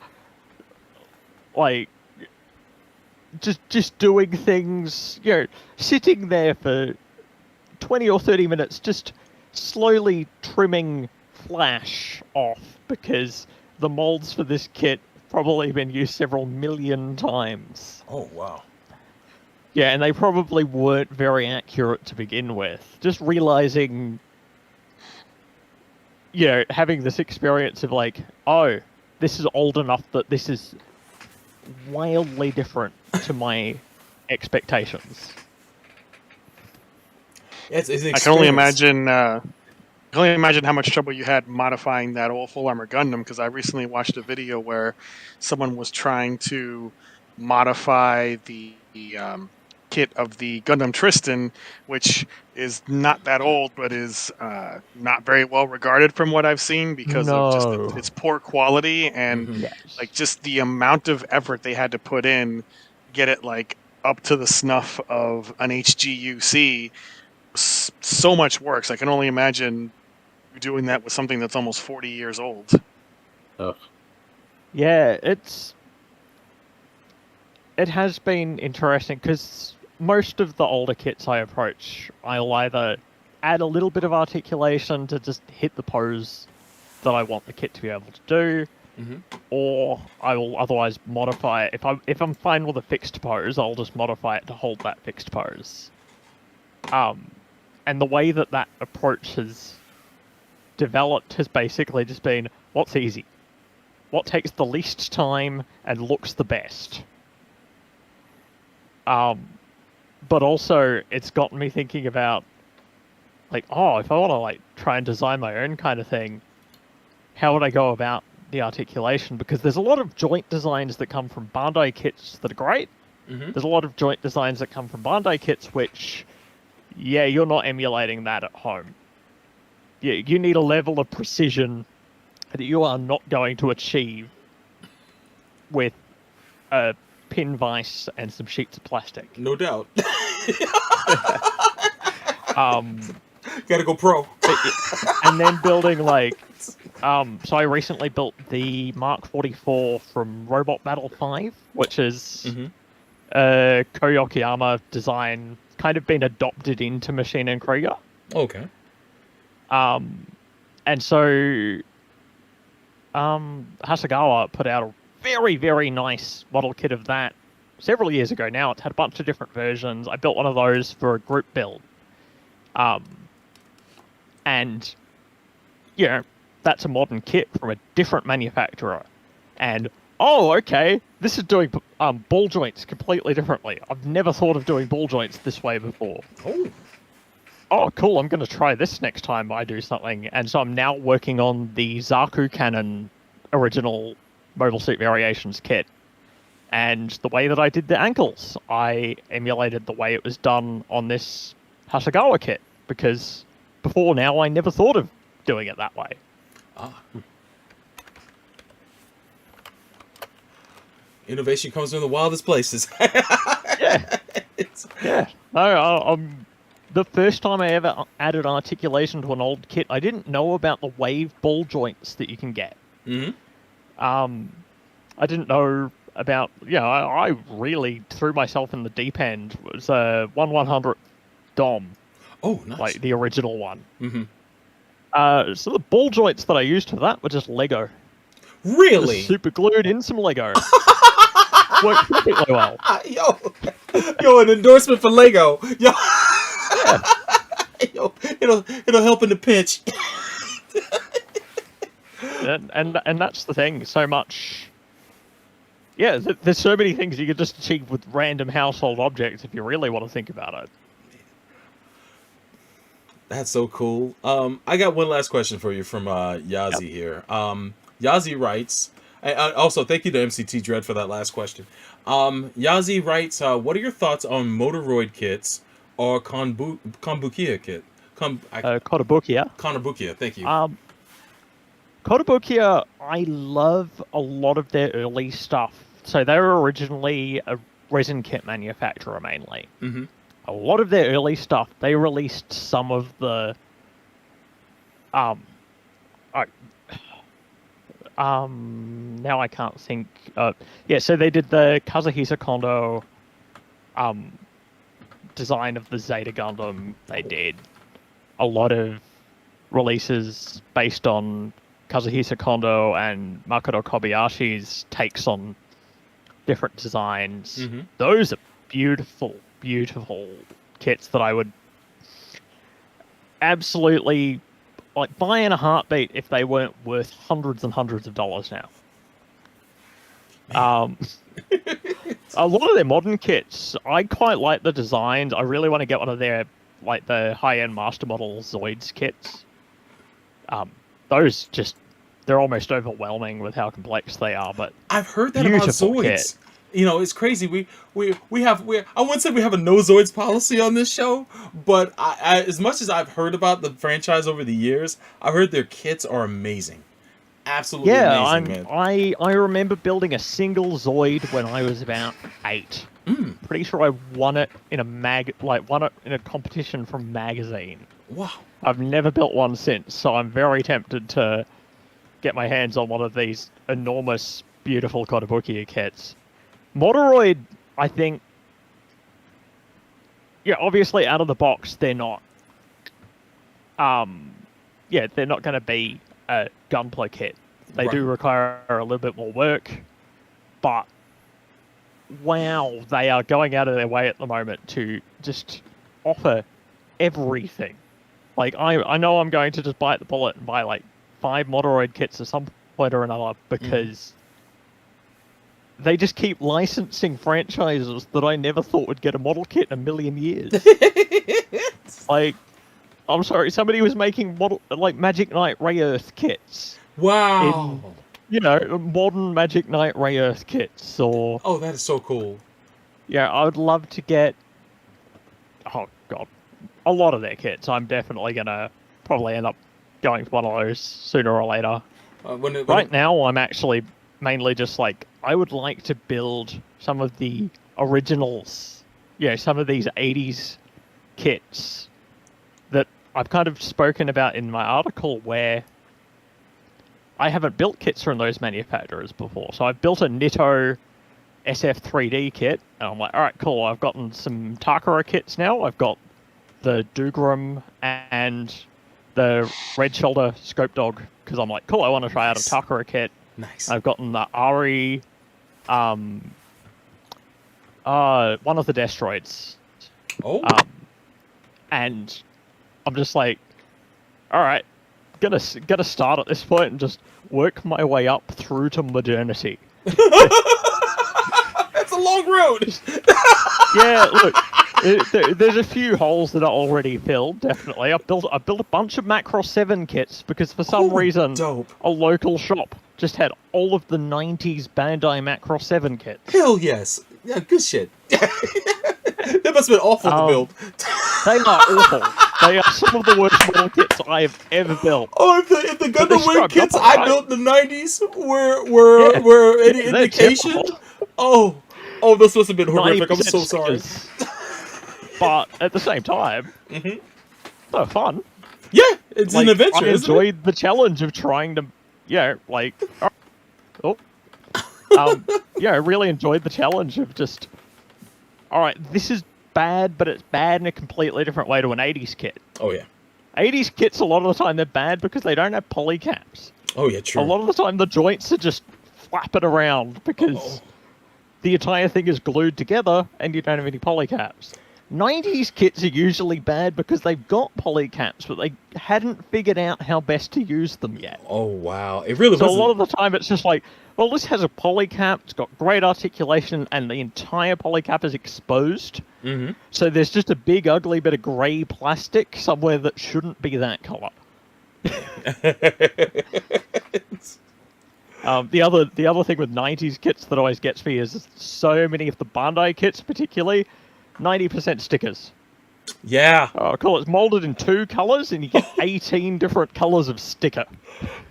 just doing things, sitting there for 20 or 30 minutes just slowly trimming flash off, because the molds for this kit probably been used several million times. Oh, wow. Yeah, and they probably weren't very accurate to begin with. Just realizing, having this experience of like, oh, this is old enough that this is wildly different to my expectations. It's an I can only experience. imagine. I can only imagine how much trouble you had modifying that old full armor Gundam, because I recently watched a video where someone was trying to modify the kit of the Gundam Tristan, which is not that old, but is not very well regarded from what I've seen because of just No. its poor quality and Mhm. Yes. like just the amount of effort they had to put in, get it like up to the snuff of an HGUC. So much works. I can only imagine doing that with something that's almost 40 years old. Ugh. Yeah, it has been interesting because most of the older kits I approach, I'll either add a little bit of articulation to just hit the pose that I want the kit to be able to do, or I will otherwise modify it. If I'm fine with a fixed pose, I'll just modify it to hold that fixed pose. And the way that approach has developed has basically just been what's easy, what takes the least time and looks the best. But also it's gotten me thinking about like, oh, if I want to like try and design my own kind of thing, how would I go about the articulation? Because there's a lot of joint designs that come from Bandai kits that are great. There's a lot of joint designs that come from Bandai kits which, yeah, you're not emulating that at home. Yeah, you need a level of precision that you are not going to achieve with a pin vise and some sheets of plastic. No doubt. Gotta go pro. And then building like, so I recently built the Mark 44 from Robot Battle 5, which is a Koyokiyama design, kind of been adopted into Machine and Krieger. Okay. And so Hasegawa put out a very, very nice model kit of that several years ago now. It's had a bunch of different versions. I built one of those for a group build. And, that's a modern kit from a different manufacturer. And, oh, okay, this is doing ball joints completely differently. I've never thought of doing ball joints this way before. Oh, cool, I'm going to try this next time I do something. And so I'm now working on the Zaku Cannon original Mobile Suit Variations kit. And the way that I did the ankles, I emulated the way it was done on this Hasegawa kit. Because before now, I never thought of doing it that way. Innovation comes from the wildest places. Yeah. No, the first time I ever added articulation to an old kit, I didn't know about the wave ball joints that you can get. I didn't know about, I really threw myself in the deep end. It was a 1/100th Dom. Oh, nice. Like the original one. So the ball joints that I used for that were just Lego. Really? Just super glued in some Lego. Worked perfectly well. Yo, an endorsement for Lego. Yo, yo, it'll help in the pinch. and that's the thing. So much. Yeah, there's so many things you could just achieve with random household objects if you really want to think about it. That's so cool. I got one last question for you from Yazi here. Yazi writes, also thank you to MCT Dread for that last question. Yazi writes, what are your thoughts on Motoroid kits or Konbukia kit? Kotobukiya. Konbukia, thank you. Kotobukiya, I love a lot of their early stuff. So they were originally a resin kit manufacturer mainly. A lot of their early stuff, they released some of the now I can't think. So they did the Kazuhisa Kondo design of the Zeta Gundam. They did a lot of releases based on Kazuhisa Kondo and Makoto Kobayashi's takes on different designs. Those are beautiful, beautiful kits that I would absolutely buy in a heartbeat if they weren't worth hundreds and hundreds of dollars now. A lot of their modern kits, I quite like the designs. I really want to get one of their the high-end Master Model Zoids kits. Those just, they're almost overwhelming with how complex they are. But I've heard that about Zoids. Kit. You know, it's crazy. We I wouldn't say we have a no Zoids policy on this show, but I as much as I've heard about the franchise over the years, I've heard their kits are amazing. Absolutely amazing, man. I remember building a single Zoid when I was about 8. Pretty sure I won it in a competition from magazine. Wow. I've never built one since, so I'm very tempted to get my hands on one of these enormous, beautiful Kotobukiya kits. Modoroid, I think, obviously out of the box, they're not. They're not going to be a Gunpla kit. They do require a little bit more work, but wow, they are going out of their way at the moment to just offer everything. I know I'm going to just bite the bullet and buy 5 Modoroid kits at some point or another because they just keep licensing franchises that I never thought would get a model kit in a million years. I'm sorry, somebody was making Magic Knight Ray Earth kits. Wow. Modern Magic Knight Ray Earth kits, or... Oh, that is so cool. Yeah, I would love to get... Oh, God. A lot of their kits. I'm definitely going to probably end up going for one of those sooner or later. Right now, I'm actually mainly just I would like to build some of the originals. Some of these 80s kits that I've kind of spoken about in my article where I haven't built kits from those manufacturers before. So I've built a Nitto SF3D kit, and I'm like, all right, cool, I've gotten some Takara kits now. I've got the Dugram and the Red Shoulder Scope Dog, because I'm like, cool, I want to try out a Takara kit. Nice. I've gotten the Ari, one of the Destroids. Oh. And I'm just like, all right, gonna start at this point and just work my way up through to modernity. That's a long road. Yeah, look, there's a few holes that are already filled. Definitely, I built a bunch of Macross 7 kits because for some reason a local shop just had all of the 90s Bandai Macross 7 kits. Hell yes, yeah, good shit. That must have been awful to build. They are awful. They are some of the worst model kits I have ever built. Oh, if the Gundam Wing kits I built in the 90s were any indication, oh, this must have been horrific. I'm so sorry. But at the same time, they're fun. Yeah, it's an adventure. I enjoyed the challenge of trying to, I really enjoyed the challenge of just, all right, this is bad, but it's bad in a completely different way to an 80s kit. Oh, yeah. 80s kits, a lot of the time, they're bad because they don't have polycaps. Oh, yeah, true. A lot of the time, the joints are just flapping around because the entire thing is glued together and you don't have any polycaps. 90s kits are usually bad because they've got polycaps, but they hadn't figured out how best to use them yet. Oh, wow. It really So a lot of the time, it's just like, well, this has a polycap, it's got great articulation, and the entire polycap is exposed. So there's just a big, ugly bit of grey plastic somewhere that shouldn't be that colour. The other thing with 90s kits that always gets me is so many of the Bandai kits, particularly, 90% stickers. Yeah. Oh, cool. It's molded in 2 colors, and you get 18 different colors of sticker.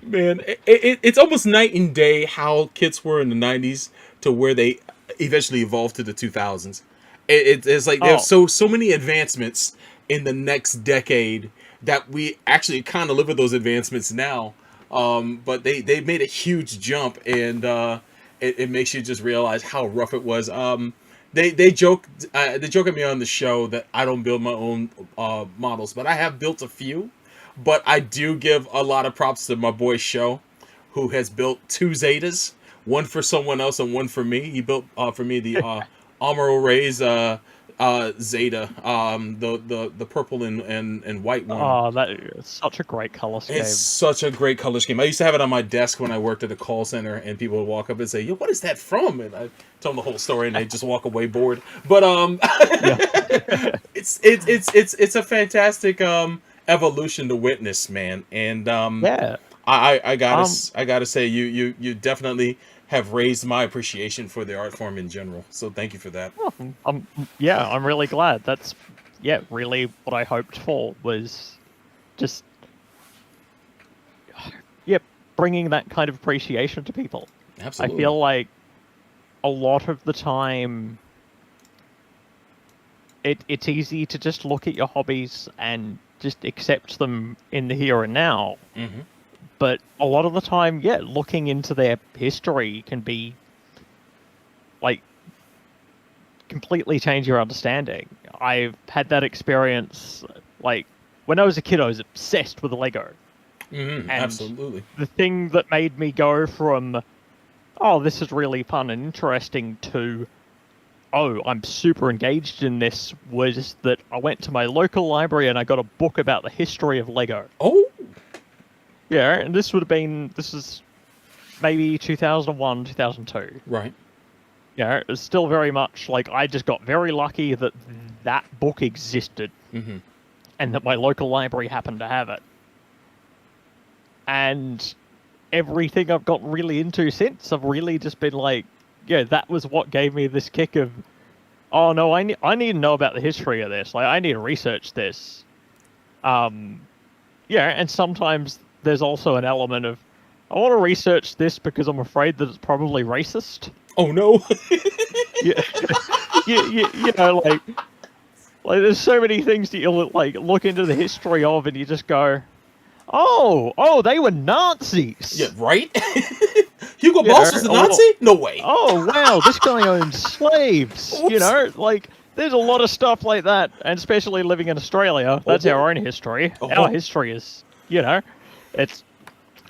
Man, it's almost night and day how kits were in the 90s to where they eventually evolved to the 2000s. It's like there's so many advancements in the next decade that we actually kind of live with those advancements now. But they made a huge jump, and it makes you just realize how rough it was. They joke at me on the show that I don't build my own models, but I have built a few. But I do give a lot of props to my boy Sho, who has built 2 Zetas, one for someone else and one for me. He built for me the Amuro Ray's Zeta, the purple and white one. Oh, that is such a great color scheme. It's such a great color scheme. I used to have it on my desk when I worked at a call center, and people would walk up and say, "Yo, what is that from?" And I tell them the whole story, and they just walk away bored. But it's a fantastic evolution to witness, man. And yeah, I gotta say, you definitely have raised my appreciation for the art form in general. So thank you for that. Yeah, I'm really glad. That's really what I hoped for, was just bringing that kind of appreciation to people. Absolutely. I feel like a lot of the time it's easy to just look at your hobbies and just accept them in the here and now. Mm-hmm. But a lot of the time, looking into their history can be like completely change your understanding. I've had that experience. Like when I was a kid, I was obsessed with Lego. Mm-hmm. And Absolutely. the thing that made me go from, oh, this is really fun and interesting, to, oh, I'm super engaged in this, was that I went to my local library and I got a book about the history of Lego. Oh. Yeah, and this is maybe 2001, 2002. Right. Yeah, it was still very much like I just got very lucky that that book existed, mm-hmm. and that my local library happened to have it. And everything I've gotten really into since, I've really just been like, that was what gave me this kick of, oh no, I need to know about the history of this. Like, I need to research this. And sometimes there's also an element of, I want to research this because I'm afraid that it's probably racist. Oh no! You know, like there's so many things that you look into the history of, and you just go, oh, they were Nazis. Yeah, right. Hugo Boss was a Nazi? No way. Oh wow, this guy owned slaves. Oops. You know, like there's a lot of stuff like that, and especially living in Australia, that's our own history. Our history is, it's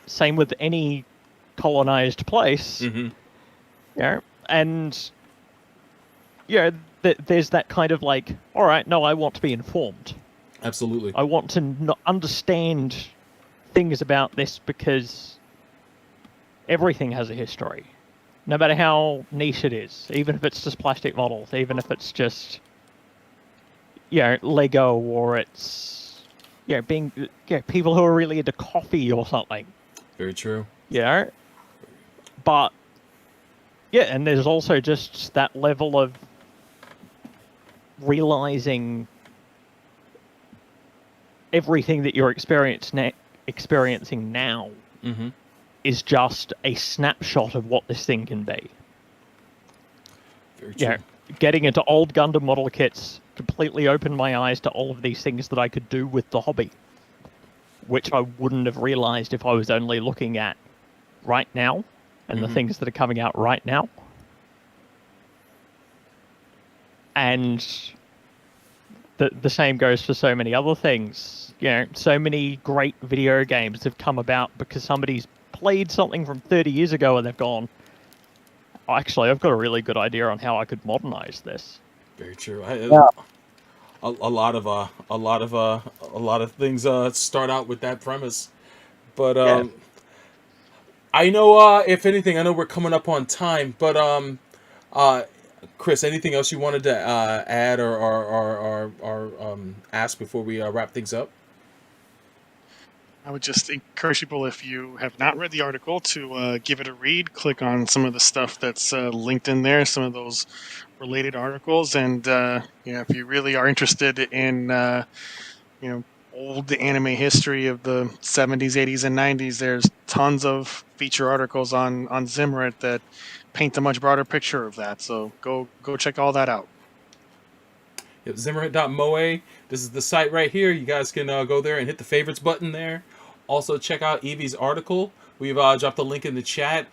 same with any colonized place. Mm-hmm. And there's that kind of like, all right, no, I want to be informed. Absolutely. I want to understand things about this, because everything has a history, no matter how niche it is, even if it's just plastic models, even if it's just Lego, or it's being people who are really into coffee or something. Very true. But and there's also just that level of realizing everything that you're experiencing now mm-hmm. is just a snapshot of what this thing can be. Very true. Getting into old Gundam model kits completely opened my eyes to all of these things that I could do with the hobby, which I wouldn't have realized if I was only looking at right now and mm-hmm. the things that are coming out right now. And the same goes for so many other things. So many great video games have come about because somebody's played something from 30 years ago and they've gone, actually, I've got a really good idea on how I could modernize this. Very true. A lot of things start out with that premise, but I know if anything, I know we're coming up on time, but Chris, anything else you wanted to add or ask before we wrap things up? I would just encourage people, if you have not read the article, to give it a read. Click on some of the stuff that's linked in there, some of those related articles, and if you really are interested in old anime history of the 70s, 80s, and 90s, there's tons of feature articles on Zimmerit that paint a much broader picture of that. So go check all that out. Yep, Zimmerit.moe. This is the site right here. You guys can go there and hit the favorites button there. Also, check out Evie's article. We've dropped a link in the chat.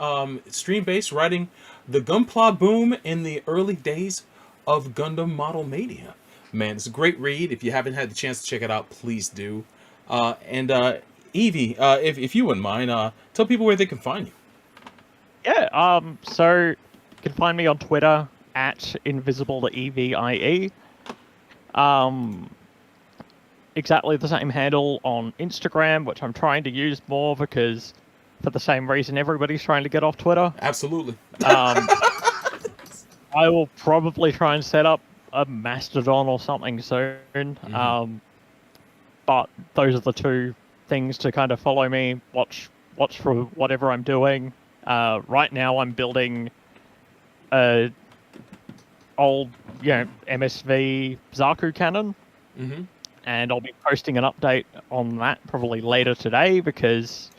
Stream-based writing the Gunpla Boom in the early days of Gundam Model Mania. Man, it's a great read. If you haven't had the chance to check it out, please do. And Evie, if you wouldn't mind, tell people where they can find you. So you can find me on Twitter at Invisible to EVIE. Exactly the same handle on Instagram, which I'm trying to use more because, for the same reason, everybody's trying to get off Twitter. Absolutely. I will probably try and set up a Mastodon or something soon. But those are the two things to kind of follow me, watch for whatever I'm doing. Right now, I'm building a old, MSV Zaku cannon. And I'll be posting an update on that probably later today because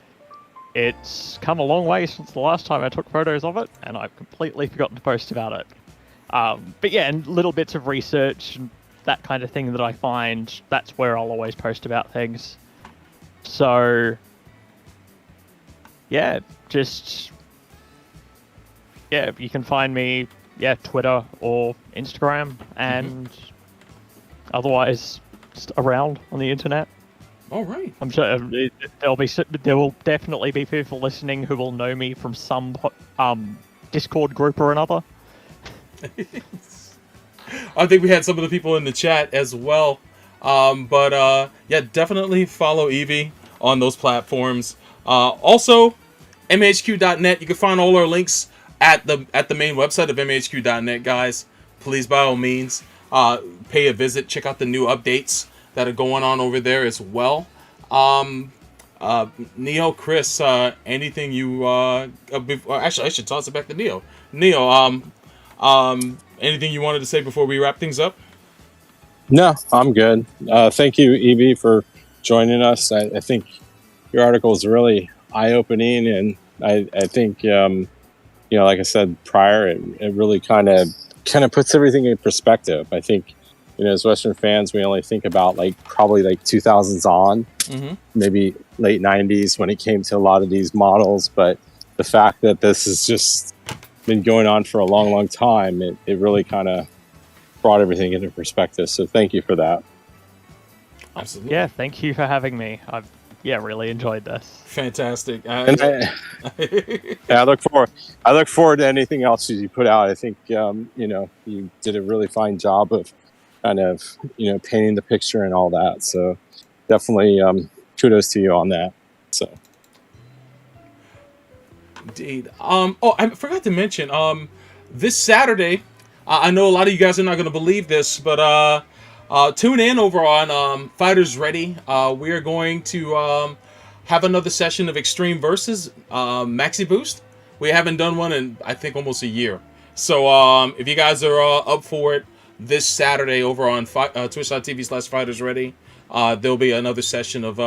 it's come a long way since the last time I took photos of it, and I've completely forgotten to post about it. But yeah, and little bits of research and that kind of thing that I find, that's where I'll always post about things. So, yeah, you can find me, Twitter or Instagram, and otherwise just around on the internet. All right. I'm sure there will definitely be people listening who will know me from some Discord group or another. I think we had some of the people in the chat as well. But definitely follow Evie on those platforms. Also, MAHQ.net. You can find all our links at the main website of MAHQ.net, guys. Please, by all means, pay a visit. Check out the new updates that are going on over there as well. Neo, Chris, anything you actually I should toss it back to Neo. Neo, anything you wanted to say before we wrap things up? No, I'm good. Thank you, Evie, for joining us. I think your article is really eye-opening, and I think like I said prior, it really kind of puts everything in perspective. I think, as Western fans, we only think about probably 2000s on, maybe late 90s when it came to a lot of these models. But the fact that this has just been going on for a long, long time, it really kind of brought everything into perspective. So thank you for that. Absolutely. Yeah, thank you for having me. I've really enjoyed this. Fantastic. I look forward to anything else you put out. I think you did a really fine job of kind of painting the picture and all that. So definitely kudos to you on that. So indeed. I forgot to mention this Saturday. I know a lot of you guys are not going to believe this, but tune in over on Fighters Ready. We are going to have another session of Extreme Versus Maxi Boost. We haven't done one in, I think, almost a year. So if you guys are up for it, this Saturday over on twitch.tv/Fighters Ready, there'll be another session of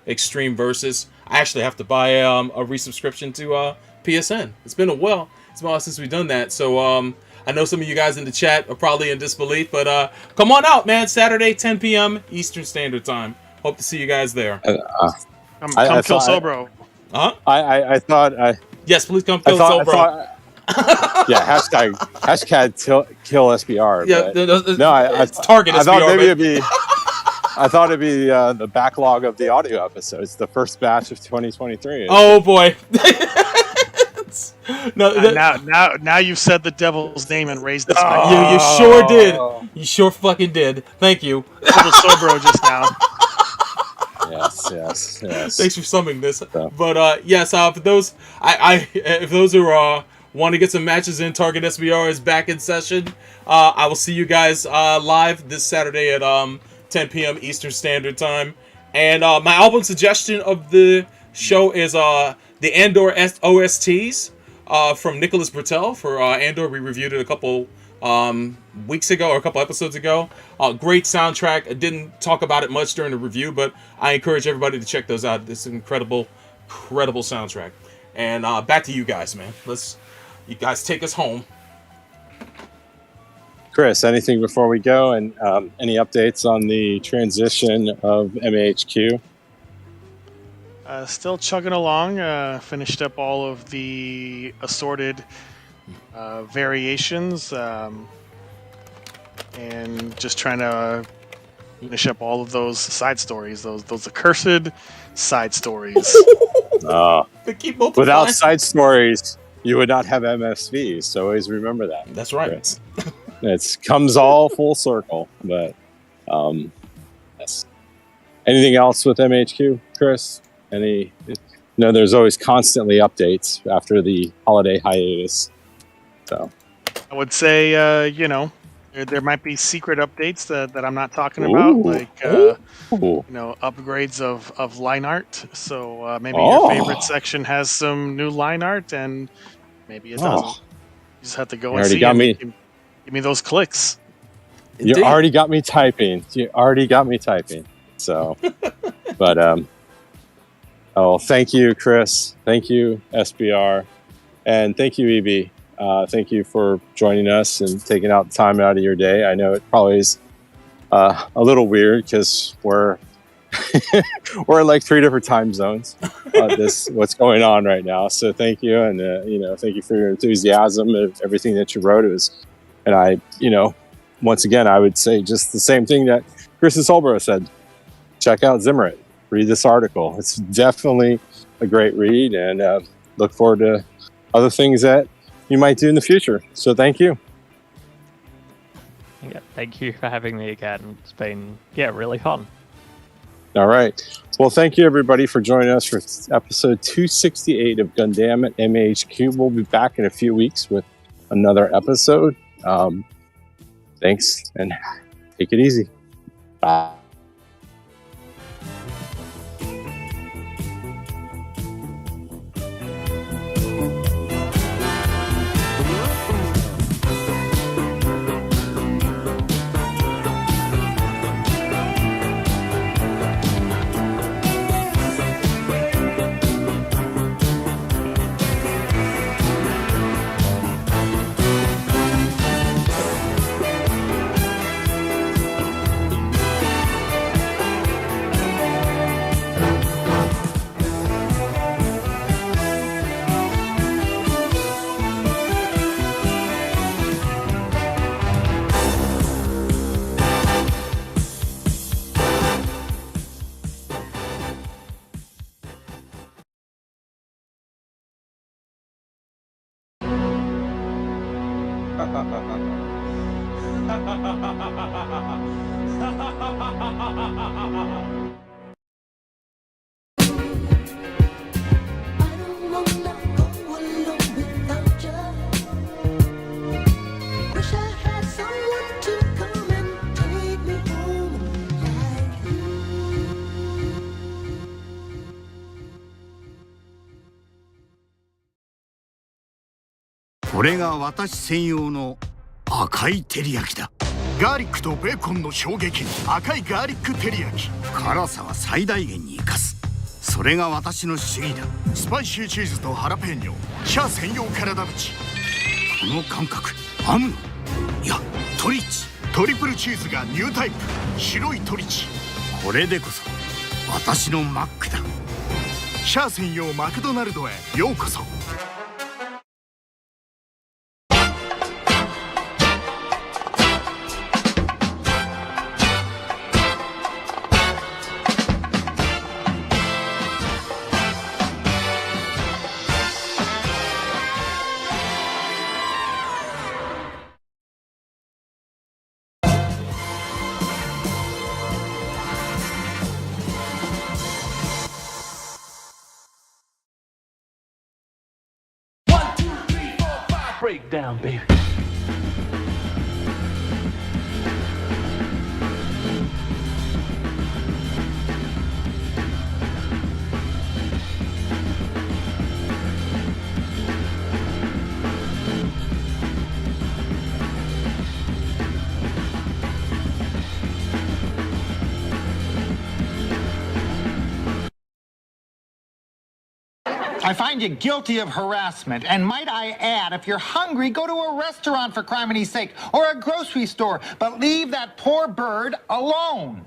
Extreme Versus. I actually have to buy a resubscription to PSN. It's been a while since we've done that. So I know some of you guys in the chat are probably in disbelief, but come on out, man. Saturday, 10 p.m. Eastern Standard Time. Hope to see you guys there. Come kill Sobro. I thought. Yes, please come kill Sobro. Yeah, hashtag kill SBR. Yeah, it's target SBR. I thought maybe it'd be. I thought it'd be the backlog of the audio episodes, the first batch of 2023. Oh boy. Now you've said the devil's name and raised the specter. You sure did. You sure fucking did. Thank you. Sobro just now. Yes. Thanks for summing this. But yes, for those if those who want to get some matches in, Target SBR is back in session. I will see you guys live this Saturday at 10 p.m. Eastern Standard Time. And my album suggestion of the show is the Andor OSTs from Nicholas Bertel for Andor. We reviewed it a couple weeks ago or a couple episodes ago. Great soundtrack. I didn't talk about it much during the review, but I encourage everybody to check those out. This is an incredible soundtrack. And back to you guys, man. You guys take us home. Chris, anything before we go, and any updates on the transition of MAHQ? Still chugging along. Finished up all of the assorted variations, and just trying to finish up all of those side stories, those accursed side stories. They keep multiplying. Without side stories, you would not have MSVs. So always remember that. That's right. Chris. It comes all full circle, but Yes. Anything else with MHQ, Chris? No, there's always constantly updates after the holiday hiatus. So I would say, there might be secret updates that I'm not talking about, like upgrades of line art. So maybe your favorite section has some new line art, and maybe it doesn't. You just have to go and see. Give me those clicks. Indeed. You already got me typing. So, but thank you, Chris. Thank you, SBR, and thank you, Evie. Thank you for joining us and taking out time out of your day. I know it probably is a little weird because we're we're in like 3 different time zones. What's going on right now. So thank you, and thank you for your enthusiasm of everything that you wrote. And I, once again, I would say just the same thing that Chris Solborough said. Check out Zimmerit. Read this article. It's definitely a great read, and look forward to other things that you might do in the future. So thank you. Yeah, thank you for having me again. It's been really fun. All right. Well, thank you everybody for joining us for episode 268 of Gundam at MAHQ. We'll be back in a few weeks with another episode. Thanks, and take it easy. Bye. Wish I had someone to come and take me home like you. これが私専用の赤い照り焼きだ。ガーリックとベーコンの衝撃、赤いガーリック照り焼き。辛さは最大限に生かす。それが私の主義だ。スパイシーチーズとハラペーニョ、シャア専用体縁。この感覚、アムロ。いや、トリッチ。トリプルチーズがニュータイプ、白いトリチ。これでこそ私のマックだ。シャア専用マクドナルドへようこそ。Breakdown, baby. I find you guilty of harassment, and might I add, if you're hungry, go to a restaurant for criminy's sake, or a grocery store, but leave that poor bird alone.